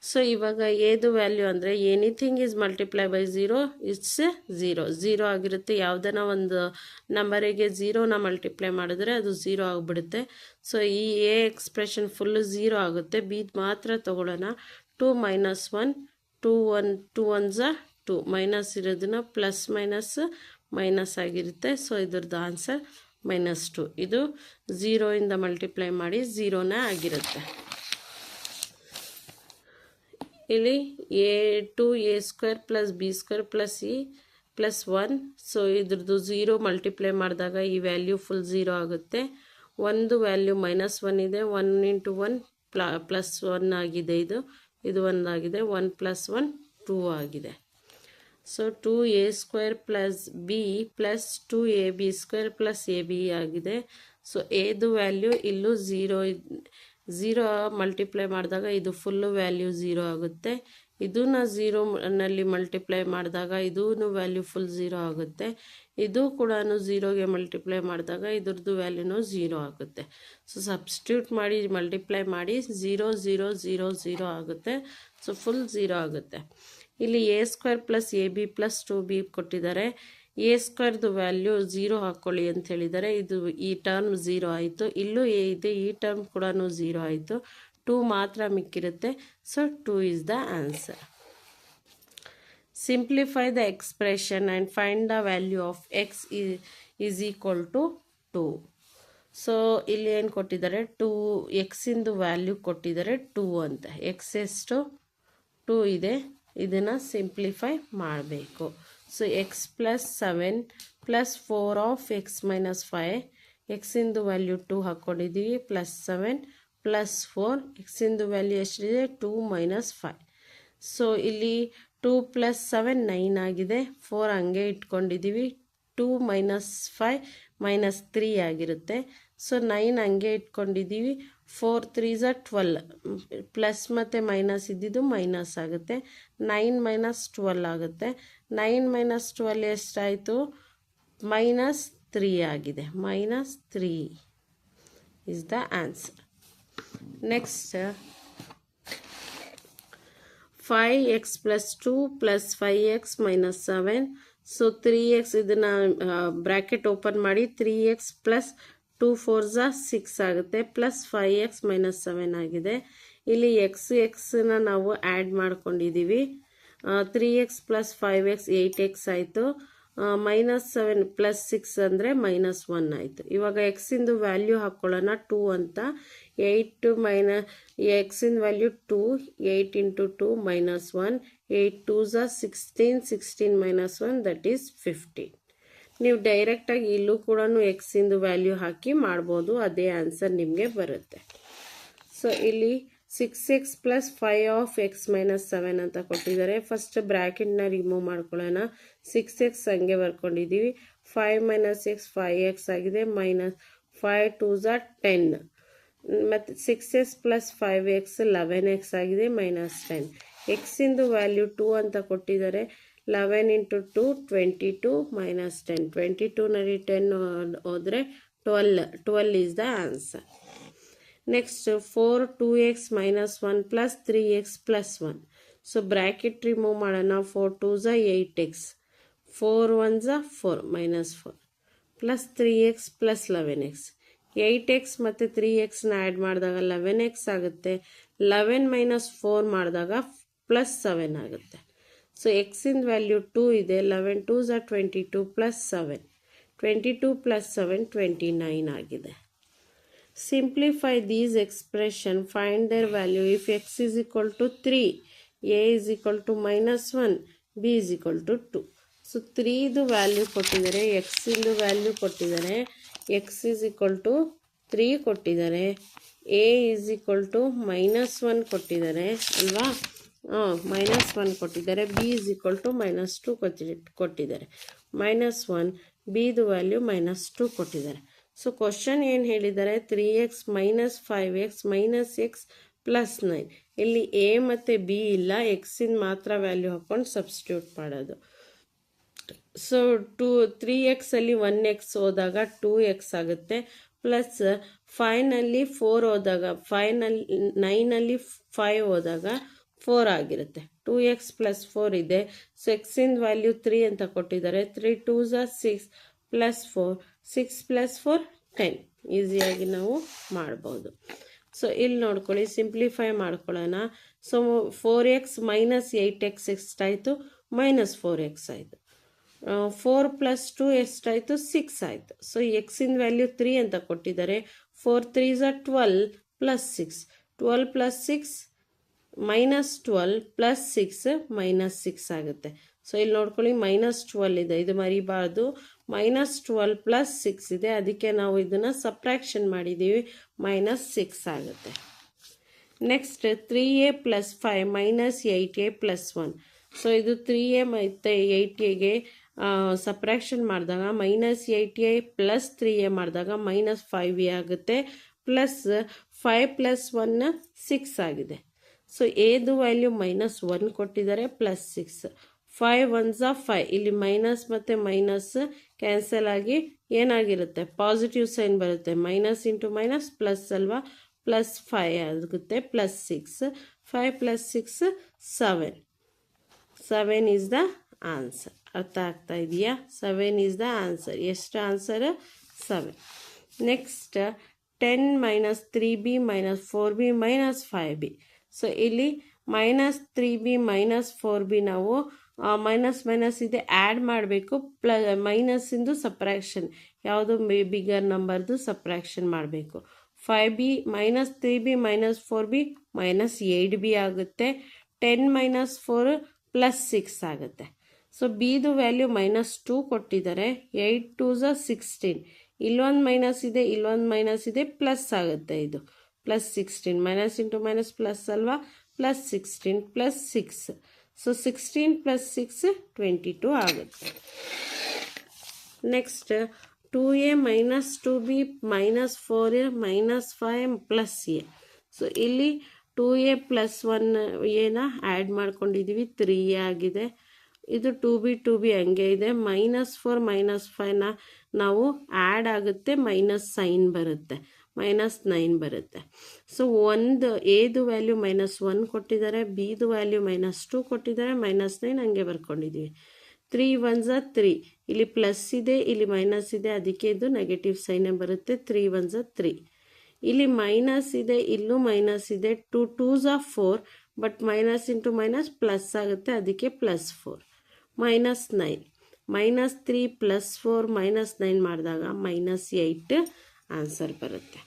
ಸೊ ಇವಾಗ ಎದು ವ್ಯಾಲ್ಯೂ ಅಂದರೆ anything is multiply by 0 it's 0 ಆಗಿರುತ್ತೆ. ಯಾವುದನ್ನ ಒಂದು ನಂಬರಿಗೆ 0ನ ಮಲ್ಟಿಪ್ಲೈ ಮಾಡಿದ್ರೆ ಅದು 0 ಆಗಿಬಿಡುತ್ತೆ. ಸೊ ಈ ಎ ಎಕ್ಸ್ಪ್ರೆಷನ್ ಫುಲ್ಲು 0 ಆಗುತ್ತೆ. ಬಿ ಮಾತ್ರ ತಗೊಳ್ಳೋಣ. 2 - 1 2 1 2 ಮೈನಸ್ ಇರೋದನ್ನ ಪ್ಲಸ್ ಮೈನಸ್ ಆಗಿರುತ್ತೆ. ಸೊ ಇದ್ರದ್ದು ಆನ್ಸರ್ -2. ಇದು 0 ಇಂದ ಮಲ್ಟಿಪ್ಲೈ ಮಾಡಿ 0ನೇ ಆಗಿರುತ್ತೆ. ಇಲ್ಲಿ a² + b² + e + 1. ಸೊ ಇದ್ರದ್ದು 0 ಮಲ್ಟಿಪ್ಲೈ ಮಾಡಿದಾಗ ಈ ವ್ಯಾಲ್ಯೂ ಫುಲ್ 0 ಆಗುತ್ತೆ. ಒಂದು ವ್ಯಾಲ್ಯೂ -1 ಇದೆ. 1 ಇಂಟು 1 +1 ಆಗಿದೆ. ಇದು 1 ಆಗಿದೆ. 1 + 1 2 ಆಗಿದೆ. So 2a² + b + 2ab² + ab ಆಗಿದೆ. ಸೊ ಎದು ವ್ಯಾಲ್ಯೂ ಇಲ್ಲೂ 0 ಮಲ್ಟಿಪ್ಲೈ ಮಾಡಿದಾಗ ಇದು ಫುಲ್ಲು ವ್ಯಾಲ್ಯೂ 0 ಆಗುತ್ತೆ. ಇದನ್ನ 0ನಲ್ಲಿ ಮಲ್ಟಿಪ್ಲೈ ಮಾಡಿದಾಗ ಇದೂ ವ್ಯಾಲ್ಯೂ ಫುಲ್ 0 ಆಗುತ್ತೆ. ಇದು ಕೂಡ 0ಗೆ ಮಲ್ಟಿಪ್ಲೈ ಮಾಡಿದಾಗ ಇದ್ರದ್ದು ವ್ಯಾಲ್ಯೂನು 0 ಆಗುತ್ತೆ. ಸೊ ಸಬ್ಸ್ಟಿಟ್ಯೂಟ್ ಮಾಡಿ ಮಲ್ಟಿಪ್ಲೈ ಮಾಡಿ 0 0 0 0 ಆಗುತ್ತೆ. ಸೊ ಫುಲ್ 0 ಆಗುತ್ತೆ. ಇಲ್ಲಿ a² + ab + 2b ಕೊಟ್ಟಿದ್ದಾರೆ. a² ವ್ಯಾಲ್ಯೂ 0 ಹಾಕ್ಕೊಳ್ಳಿ ಅಂತ ಹೇಳಿದ್ದಾರೆ. ಇದು ಈ ಟರ್ಮ್ 0 ಆಯಿತು. ಇಲ್ಲೂ a ಇದೆ, ಈ ಟರ್ಮ್ ಕೂಡ 0 ಆಯಿತು. 2 ಮಾತ್ರ ಮಿಕ್ಕಿರುತ್ತೆ. So 2 is the answer. Simplify the expression and find the value of x = 2. ಸೊ ಇಲ್ಲಿ ಏನು ಕೊಟ್ಟಿದ್ದಾರೆ, 2 ಎಕ್ಸಿಂದು ವ್ಯಾಲ್ಯೂ ಕೊಟ್ಟಿದ್ದಾರೆ 2 ಅಂತ. ಎಕ್ಸ್ ಎಷ್ಟು 2 ಇದೆ. ಇದನ್ನು ಸಿಂಪ್ಲಿಫೈ ಮಾಡಬೇಕು. So x + 7 + 4 of x - 5. ಎಕ್ಸಿಂದು ವ್ಯಾಲ್ಯೂ 2 ಹಾಕ್ಕೊಂಡಿದ್ದೀವಿ. +7 + 4. ಎಕ್ಸಿಂದು ವ್ಯಾಲ್ಯೂ ಎಷ್ಟಿದೆ 2 - 5. ಸೊ ಇಲ್ಲಿ 2 + 7 9 ಆಗಿದೆ. 4 ಹಂಗೆ ಇಟ್ಕೊಂಡಿದ್ದೀವಿ. 2 - 5 -3 ಆಗಿರುತ್ತೆ. ಸೊ 9 ಹಂಗೆ ಇಟ್ಕೊಂಡಿದ್ದೀವಿ. 4 3 12 ಪ್ಲಸ್ ಮತ್ತು ಮೈನಸ್ ಇದ್ದಿದ್ದು ಮೈನಸ್ ಆಗುತ್ತೆ. 9 - 12 ಆಗುತ್ತೆ. 9 ಮೈನಸ್ 12 ಎಷ್ಟಾಯಿತು? -3 ಆಗಿದೆ. -3 is the answer. Next 5x + 2 + 5x - 7. So 3x ಇದನ್ನು ಬ್ರ್ಯಾಕೆಟ್ ಓಪನ್ ಮಾಡಿ 3x + 2 4 6 ಆಗುತ್ತೆ, ಪ್ಲಸ್ 5x - 7 ಆಗಿದೆ. ಇಲ್ಲಿ ಎಕ್ಸ್ನ ನಾವು ಆ್ಯಡ್ ಮಾಡ್ಕೊಂಡಿದ್ದೀವಿ. 3x + 5x 8x ಆಯಿತು. -7 + 6 ಅಂದರೆ -1 ಆಯಿತು. ಇವಾಗ ಎಕ್ಸಿಂದು ವ್ಯಾಲ್ಯೂ ಹಾಕ್ಕೊಳ್ಳೋಣ 2 ಅಂತ. 8 ಎಕ್ಸಿನ ವ್ಯಾಲ್ಯೂ 2, 8 × 2 -1, 8 2 16, 16 - 1 ದಟ್ ಈಸ್ 15. ನೀವು ಡೈರೆಕ್ಟಾಗಿ ಇಲ್ಲೂ ಕೂಡ ಎಕ್ಸಿಂದು ವ್ಯಾಲ್ಯೂ ಹಾಕಿ ಮಾಡ್ಬೋದು, ಅದೇ ಆನ್ಸರ್ ನಿಮಗೆ ಬರುತ್ತೆ. ಸೊ ಇಲ್ಲಿ 6x + 5 (x - 7) ಅಂತ ಕೊಟ್ಟಿದ್ದಾರೆ. ಫಸ್ಟ್ ಬ್ರ್ಯಾಕೆಟ್ನ ರಿಮೂವ್ ಮಾಡ್ಕೊಳ್ಳೋಣ. 6x ಹಂಗೆ ಬರ್ಕೊಂಡಿದ್ದೀವಿ. 5 - x 5x ಆಗಿದೆ. -5 2 10, ಮತ್ತು 6x + 5x 11x ಆಗಿದೆ. -10. ಎಕ್ಸಿಂದು ವ್ಯಾಲ್ಯೂ 2 ಅಂತ ಕೊಟ್ಟಿದ್ದಾರೆ. 11 × 2 22 -10. 22ನಲ್ಲಿ 10 ಹೋದರೆ 12 is the answer. Next 4 2x - 1 + 3x + 1. So bracket remove ಮಾಡೋಣ. 4 2 8x, 4 1 4 -4, plus 3x + 11x. 8x ಮತ್ತು 3xನ ಆ್ಯಡ್ ಮಾಡಿದಾಗ 11x ಆಗುತ್ತೆ. 11 - 4 ಮಾಡಿದಾಗ +7 ಆಗುತ್ತೆ. ಸೊ ಎಕ್ಸಿನ ವ್ಯಾಲ್ಯೂ 2 ಇದೆ. 11 2 22 + 7, 22 + 7 29 ಆಗಿದೆ. Simplify these expression, find their value. If x is equal to 3, a is equal to -1, b is equal to 2. So 3ದು ವ್ಯಾಲ್ಯೂ ಕೊಟ್ಟಿದ್ದಾರೆ, ಎಕ್ಸಿಂದು ವ್ಯಾಲ್ಯೂ ಕೊಟ್ಟಿದ್ದಾರೆ. x is equal to 3 ಕೊಟ್ಟಿದ್ದಾರೆ, a is equal to -1 ಕೊಟ್ಟಿದ್ದಾರೆ ಅಲ್ವಾ? -1 ಕೊಟ್ಟಿದ್ದಾರೆ. b is equal to -2 ಕೊಟ್ಟಿದ್ದಾರೆ. -1, bದು value -2 ಕೊಟ್ಟಿದ್ದಾರೆ. ಸೊ ಕ್ವಶನ್ ಏನು ಹೇಳಿದ್ದಾರೆ? 3x - 5x - x + 9. ಇಲ್ಲಿ a ಮತ್ತು b ಇಲ್ಲ, ಎಕ್ಸಿನ ಮಾತ್ರ ವ್ಯಾಲ್ಯೂ ಹಾಕ್ಕೊಂಡು ಸಬ್ಸ್ಟಿಟ್ಯೂಟ್ ಮಾಡೋದು. ಸೊ 3x ಅಲ್ಲಿ 1x ಹೋದಾಗ 2x ಆಗುತ್ತೆ, ಪ್ಲಸ್ 5ನಲ್ಲಿ 4 ಹೋದಾಗ 9ನಲ್ಲಿ 5 ಹೋದಾಗ 4 ಆಗಿರುತ್ತೆ. 2x + 4 ಇದೆ. ಸೊ ಎಕ್ಸಿನ ವ್ಯಾಲ್ಯೂ 3 ಅಂತ ಕೊಟ್ಟಿದ್ದಾರೆ. 3 2 6 + 4, 6 + 4 10. ಈಸಿಯಾಗಿ ನಾವು ಮಾಡ್ಬೋದು. ಸೊ ಇಲ್ಲಿ ನೋಡ್ಕೊಳ್ಳಿ, ಸಿಂಪ್ಲಿಫೈ ಮಾಡ್ಕೊಳ್ಳೋಣ. ಸೊ 4x - 8x ಎಷ್ಟಾಯಿತು? -4x ಆಯಿತು. 4 + 2 ಎಷ್ಟಾಯಿತು? 6 ಆಯಿತು. ಸೊ ಎಕ್ಸಿನ ವ್ಯಾಲ್ಯೂ 3 ಅಂತ ಕೊಟ್ಟಿದ್ದಾರೆ. 4 3 12 + 6, 12 + 6 -12 + 6 -6 ಆಗುತ್ತೆ. ಸೊ ಇಲ್ಲಿ ನೋಡ್ಕೊಳ್ಳಿ, -12 ಇದೆ, ಇದು ಮರಿಬಾರ್ದು. -12 + 6 ಇದೆ, ಅದಕ್ಕೆ ನಾವು ಇದನ್ನು ಸಬ್ಟ್ರಾಕ್ಷನ್ ಮಾಡಿದ್ದೀವಿ. -6 ಆಗುತ್ತೆ. Next 3a + 5 - 8a + 1. ಸೊ ಇದು 3a ಮತ್ತು 8aಗೆ ಸಬ್ಟ್ರಾಕ್ಷನ್ ಮಾಡಿದಾಗ -8a + 3a ಮಾಡಿದಾಗ -5a ಆಗುತ್ತೆ. ಪ್ಲಸ್ 5 + 1 6 ಆಗಿದೆ. ಸೊ ಎದು ವ್ಯಾಲ್ಯೂ -1 ಕೊಟ್ಟಿದ್ದಾರೆ, ಪ್ಲಸ್ 6. 5 1 5, ಇಲ್ಲಿ ಮೈನಸ್ ಮತ್ತು ಮೈನಸ್ ಕ್ಯಾನ್ಸಲ್ ಆಗಿ ಏನಾಗಿರುತ್ತೆ? ಪಾಸಿಟಿವ್ ಸೈನ್ ಬರುತ್ತೆ. ಮೈನಸ್ ಇಂಟು ಮೈನಸ್ ಪ್ಲಸ್ ಅಲ್ವಾ? +5 ಆಗುತ್ತೆ, +6. 5 + 6 7. 7 ಈಸ್ ದ ಆನ್ಸರ್. ಅರ್ಥ ಆಗ್ತಾ ಇದೆಯಾ? 7 ಈಸ್ ದ ಆನ್ಸರ್. ಎಷ್ಟು answer? 7. Next 10 - 3b - 4b - 5b. So ಇಲ್ಲಿ -3b - 4b ನಾವು ಮೈನಸ್ ಇದೆ ಆ್ಯಡ್ ಮಾಡಬೇಕು. ಮೈನಸ್ಸಿಂದು ಸಪ್ರಾಕ್ಷನ್, ಯಾವುದು ಬಿಗರ್ ನಂಬರ್ದು ಸಪ್ರಾಕ್ಷನ್ ಮಾಡಬೇಕು. 5b -3b - 4b -8b ಆಗುತ್ತೆ. 10 - 4 +6 ಆಗುತ್ತೆ. ಸೊ ಬಿದು ವ್ಯಾಲ್ಯೂ -2 ಕೊಟ್ಟಿದ್ದಾರೆ. 8 2 16, ಇಲ್ಲೊಂದು ಮೈನಸ್ ಇದೆ, ಇಲ್ಲೊಂದು ಮೈನಸ್ ಇದೆ, ಪ್ಲಸ್ ಆಗುತ್ತೆ. ಇದು +16, ಮೈನಸ್ ಇಂಟು ಮೈನಸ್ ಪ್ಲಸ್ ಅಲ್ವಾ? +16 + 6. ಸೊ 16 + 6 22 ಆಗುತ್ತೆ. Next 2a - 2b - 4a - 5 + a. So ಇಲ್ಲಿ 2a + 1 ಏನ ಆ್ಯಡ್ ಮಾಡ್ಕೊಂಡಿದ್ದೀವಿ, 3a ಆಗಿದೆ. ಇದು 2b ಹಂಗೆ ಇದೆ. -4 -5ನ ನಾವು ಆ್ಯಡ್ ಆಗುತ್ತೆ, ಮೈನಸ್ ಸೈನ್ ಬರುತ್ತೆ, -9 ಬರುತ್ತೆ. ಸೊ ಎದು ವ್ಯಾಲ್ಯೂ -1 ಕೊಟ್ಟಿದ್ದಾರೆ, ಬಿದು ವ್ಯಾಲ್ಯೂ -2 ಕೊಟ್ಟಿದ್ದಾರೆ, -9 ಹಂಗೆ ಬರ್ಕೊಂಡಿದ್ದೀವಿ. 3 1s 3, ಇಲ್ಲಿ ಪ್ಲಸ್ ಇದೆ, ಇಲ್ಲಿ ಮೈನಸ್ ಇದೆ, ಅದಕ್ಕೆ ಇದು ನೆಗೆಟಿವ್ ಸೈನೇ ಬರುತ್ತೆ. 3 1s 3, ಇಲ್ಲಿ ಮೈನಸ್ ಇದೆ, ಇಲ್ಲೂ ಮೈನಸ್ ಇದೆ. 2 2s 4, but minus into minus plus ಆಗುತ್ತೆ, ಅದಕ್ಕೆ +4. -9, -3 +4 -9 ಮಾಡಿದಾಗ -8 ಆನ್ಸರ್ ಬರುತ್ತೆ.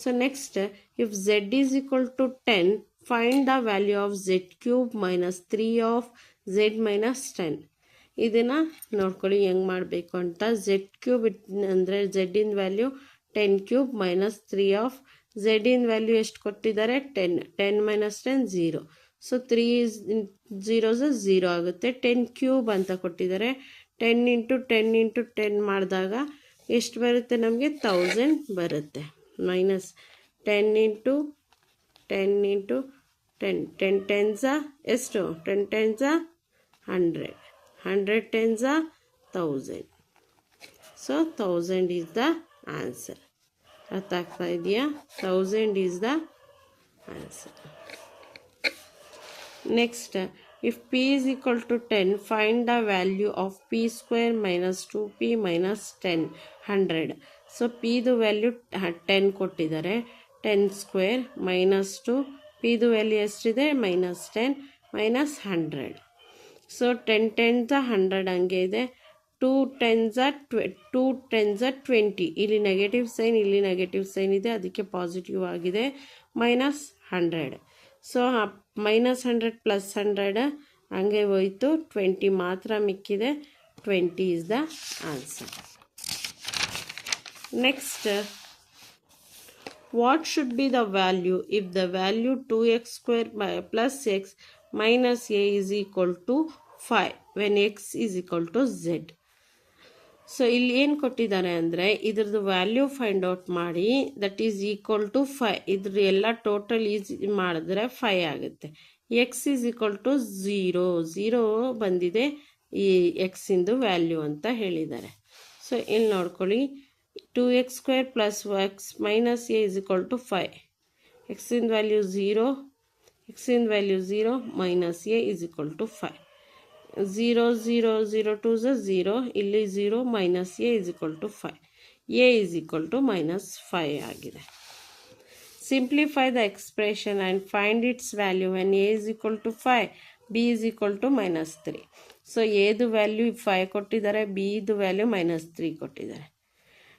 So next, if z is equal to 10, find the value of z³ -3 of z - 10. ಇದನ್ನು ನೋಡ್ಕೊಳ್ಳಿ ಹೆಂಗೆ ಮಾಡಬೇಕು ಅಂತ. z³ ಅಂದರೆ z value 10³ -3 of z value ಎಷ್ಟು ಕೊಟ್ಟಿದ್ದಾರೆ? 10. 10 - 10 0. ಸೊ 3 0s 0 ಆಗುತ್ತೆ. 10³ ಅಂತ ಕೊಟ್ಟಿದ್ದಾರೆ. 10 × 10 × 10 ಮಾಡಿದಾಗ ಎಷ್ಟು ಬರುತ್ತೆ ನಮಗೆ? 1000 ಬರುತ್ತೆ. -10 × 10 × 10, 10 10s ಎಷ್ಟು? 10 10s 100, 100 10s 1000. So 1000 is the answer. ಅರ್ಥ ಆಗ್ತಾ ಇದೆಯಾ? 1000 is the answer. Next, if p is equal to 10, find the value of p² - 2p - 10 100. So ಪಿದು value 10 ಕೊಟ್ಟಿದ್ದಾರೆ. 10² -2, ಪಿದು ವ್ಯಾಲ್ಯೂ ಎಷ್ಟಿದೆ? -10 -100. ಸೊ 10 10s 100 ಹಂಗೆ ಇದೆ. 2 10s 20, ಇಲ್ಲಿ ನೆಗೆಟಿವ್ ಸೈನ್, ಇಲ್ಲಿ ನೆಗೆಟಿವ್ ಸೈನ್ ಇದೆ, ಅದಕ್ಕೆ ಪಾಸಿಟಿವ್ ಆಗಿದೆ. -100. ಸೊ -100 +100 ಹಂಗೆ ಹೋಯಿತು. 20 ಮಾತ್ರ ಮಿಕ್ಕಿದೆ. 20 is the answer. Next, what should be the value if the value 2x² + x - a is equal to 5 when x is equal to z. So ಇಲ್ಲಿ ಏನು ಕೊಟ್ಟಿದ್ದಾರೆ ಅಂದರೆ ಇದ್ರದ್ದು ವ್ಯಾಲ್ಯೂ ಫೈಂಡ್ ಔಟ್ ಮಾಡಿ, ದಟ್ ಈಸ್ ಈಕ್ವಲ್ ಟು 5. ಇದ್ರ ಎಲ್ಲ total easy ಮಾಡಿದ್ರೆ 5 ಆಗುತ್ತೆ. ಎಕ್ಸ್ ಈಸ್ ಈಕ್ವಲ್ ಟು 0 ಬಂದಿದೆ ಈ ಎಕ್ಸಿಂದು ವ್ಯಾಲ್ಯೂ ಅಂತ ಹೇಳಿದ್ದಾರೆ. ಸೊ ಇಲ್ಲಿ ನೋಡ್ಕೊಳ್ಳಿ, 2x² + x - a is equal to 5. ಎಕ್ಸಿನ ವ್ಯಾಲ್ಯೂ 0, ಎಕ್ಸಿನ value 0, -a is equal to 5. 0 0 0 2s 0, ಇಲ್ಲಿ 0, -a is equal to 5. a is equal to -5 ಆಗಿದೆ. Simplify the expression and find its value when a is equal to 5, b is equal to -3. So ಎದು value 5 ಕೊಟ್ಟಿದ್ದಾರೆ, ಬಿದು value -3 ಕೊಟ್ಟಿದ್ದಾರೆ.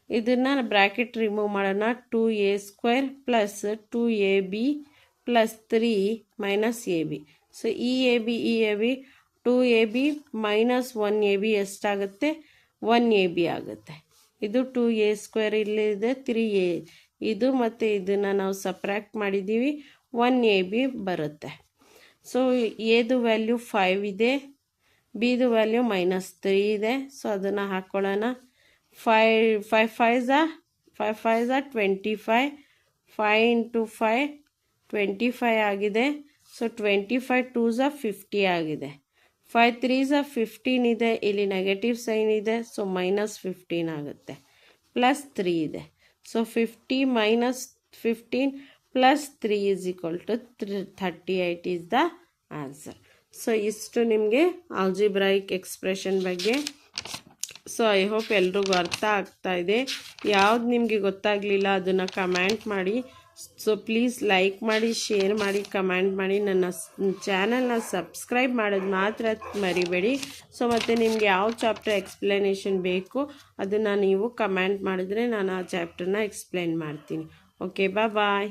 ಇದನ್ನು bracket remove ಮಾಡೋಣ. 2a² + 2ab + 3 - ab. So ಈ A B 2ab - 1ab ಎಷ್ಟಾಗುತ್ತೆ? 1ab ಆಗುತ್ತೆ. ಇದು 2a² ಇಲ್ಲಿದೆ, 3a ಇದು, ಮತ್ತು ಇದನ್ನು ನಾವು ಸಪ್ರಾಕ್ಟ್ ಮಾಡಿದ್ದೀವಿ, 1ab ಬರುತ್ತೆ. ಸೊ ಎದು ವ್ಯಾಲ್ಯೂ 5 ಇದೆ, ಬಿದು ವ್ಯಾಲ್ಯೂ -3 ಇದೆ. ಸೊ ಅದನ್ನು ಹಾಕ್ಕೊಳ್ಳೋಣ. 5 5s 25, 5 × 5 25 ಆಗಿದೆ. ಸೊ 25 2s 50 ಆಗಿದೆ. 5 3s 15 ಇದೆ, ಇಲ್ಲಿ ನೆಗೆಟಿವ್ ಸೈನ್ ಇದೆ, ಸೊ -15 ಆಗುತ್ತೆ. +3 ಇದೆ. So 50 - 15 + 3 is equal to 38 is the answer. So ಇಷ್ಟು ನಿಮಗೆ ಆಲ್ಜಿಬ್ರಾಯಿಕ್ ಎಕ್ಸ್ಪ್ರೆಷನ್ ಬಗ್ಗೆ. ಸೊ ಐ ಹೋಪ್ ಎಲ್ರಿಗೂ ಅರ್ಥ ಆಗ್ತಾ ಇದೆ. ಯಾವ್ದು ನಿಮಗೆ ಗೊತ್ತಾಗಲಿಲ್ಲ ಅದನ್ನು ಕಮೆಂಟ್ ಮಾಡಿ. ಸೊ ಪ್ಲೀಸ್ ಲೈಕ್ ಮಾಡಿ, ಶೇರ್ ಮಾಡಿ, ಕಮೆಂಟ್ ಮಾಡಿ. ನನ್ನ ಚಾನಲ್ನ ಸಬ್ಸ್ಕ್ರೈಬ್ ಮಾಡೋದು ಮಾತ್ರ ಮರಿಬೇಡಿ. ಸೊ ಮತ್ತು ನಿಮ್ಗೆ ಯಾವ ಚಾಪ್ಟರ್ ಎಕ್ಸ್ಪ್ಲನೇಷನ್ ಬೇಕು ಅದನ್ನು ನೀವು ಕಮೆಂಟ್ ಮಾಡಿದ್ರೆ ನಾನು ಆ ಚಾಪ್ಟರ್ನ ಎಕ್ಸ್ಪ್ಲೇನ್ ಮಾಡ್ತೀನಿ. ಓಕೆ, ಬಾಯ್.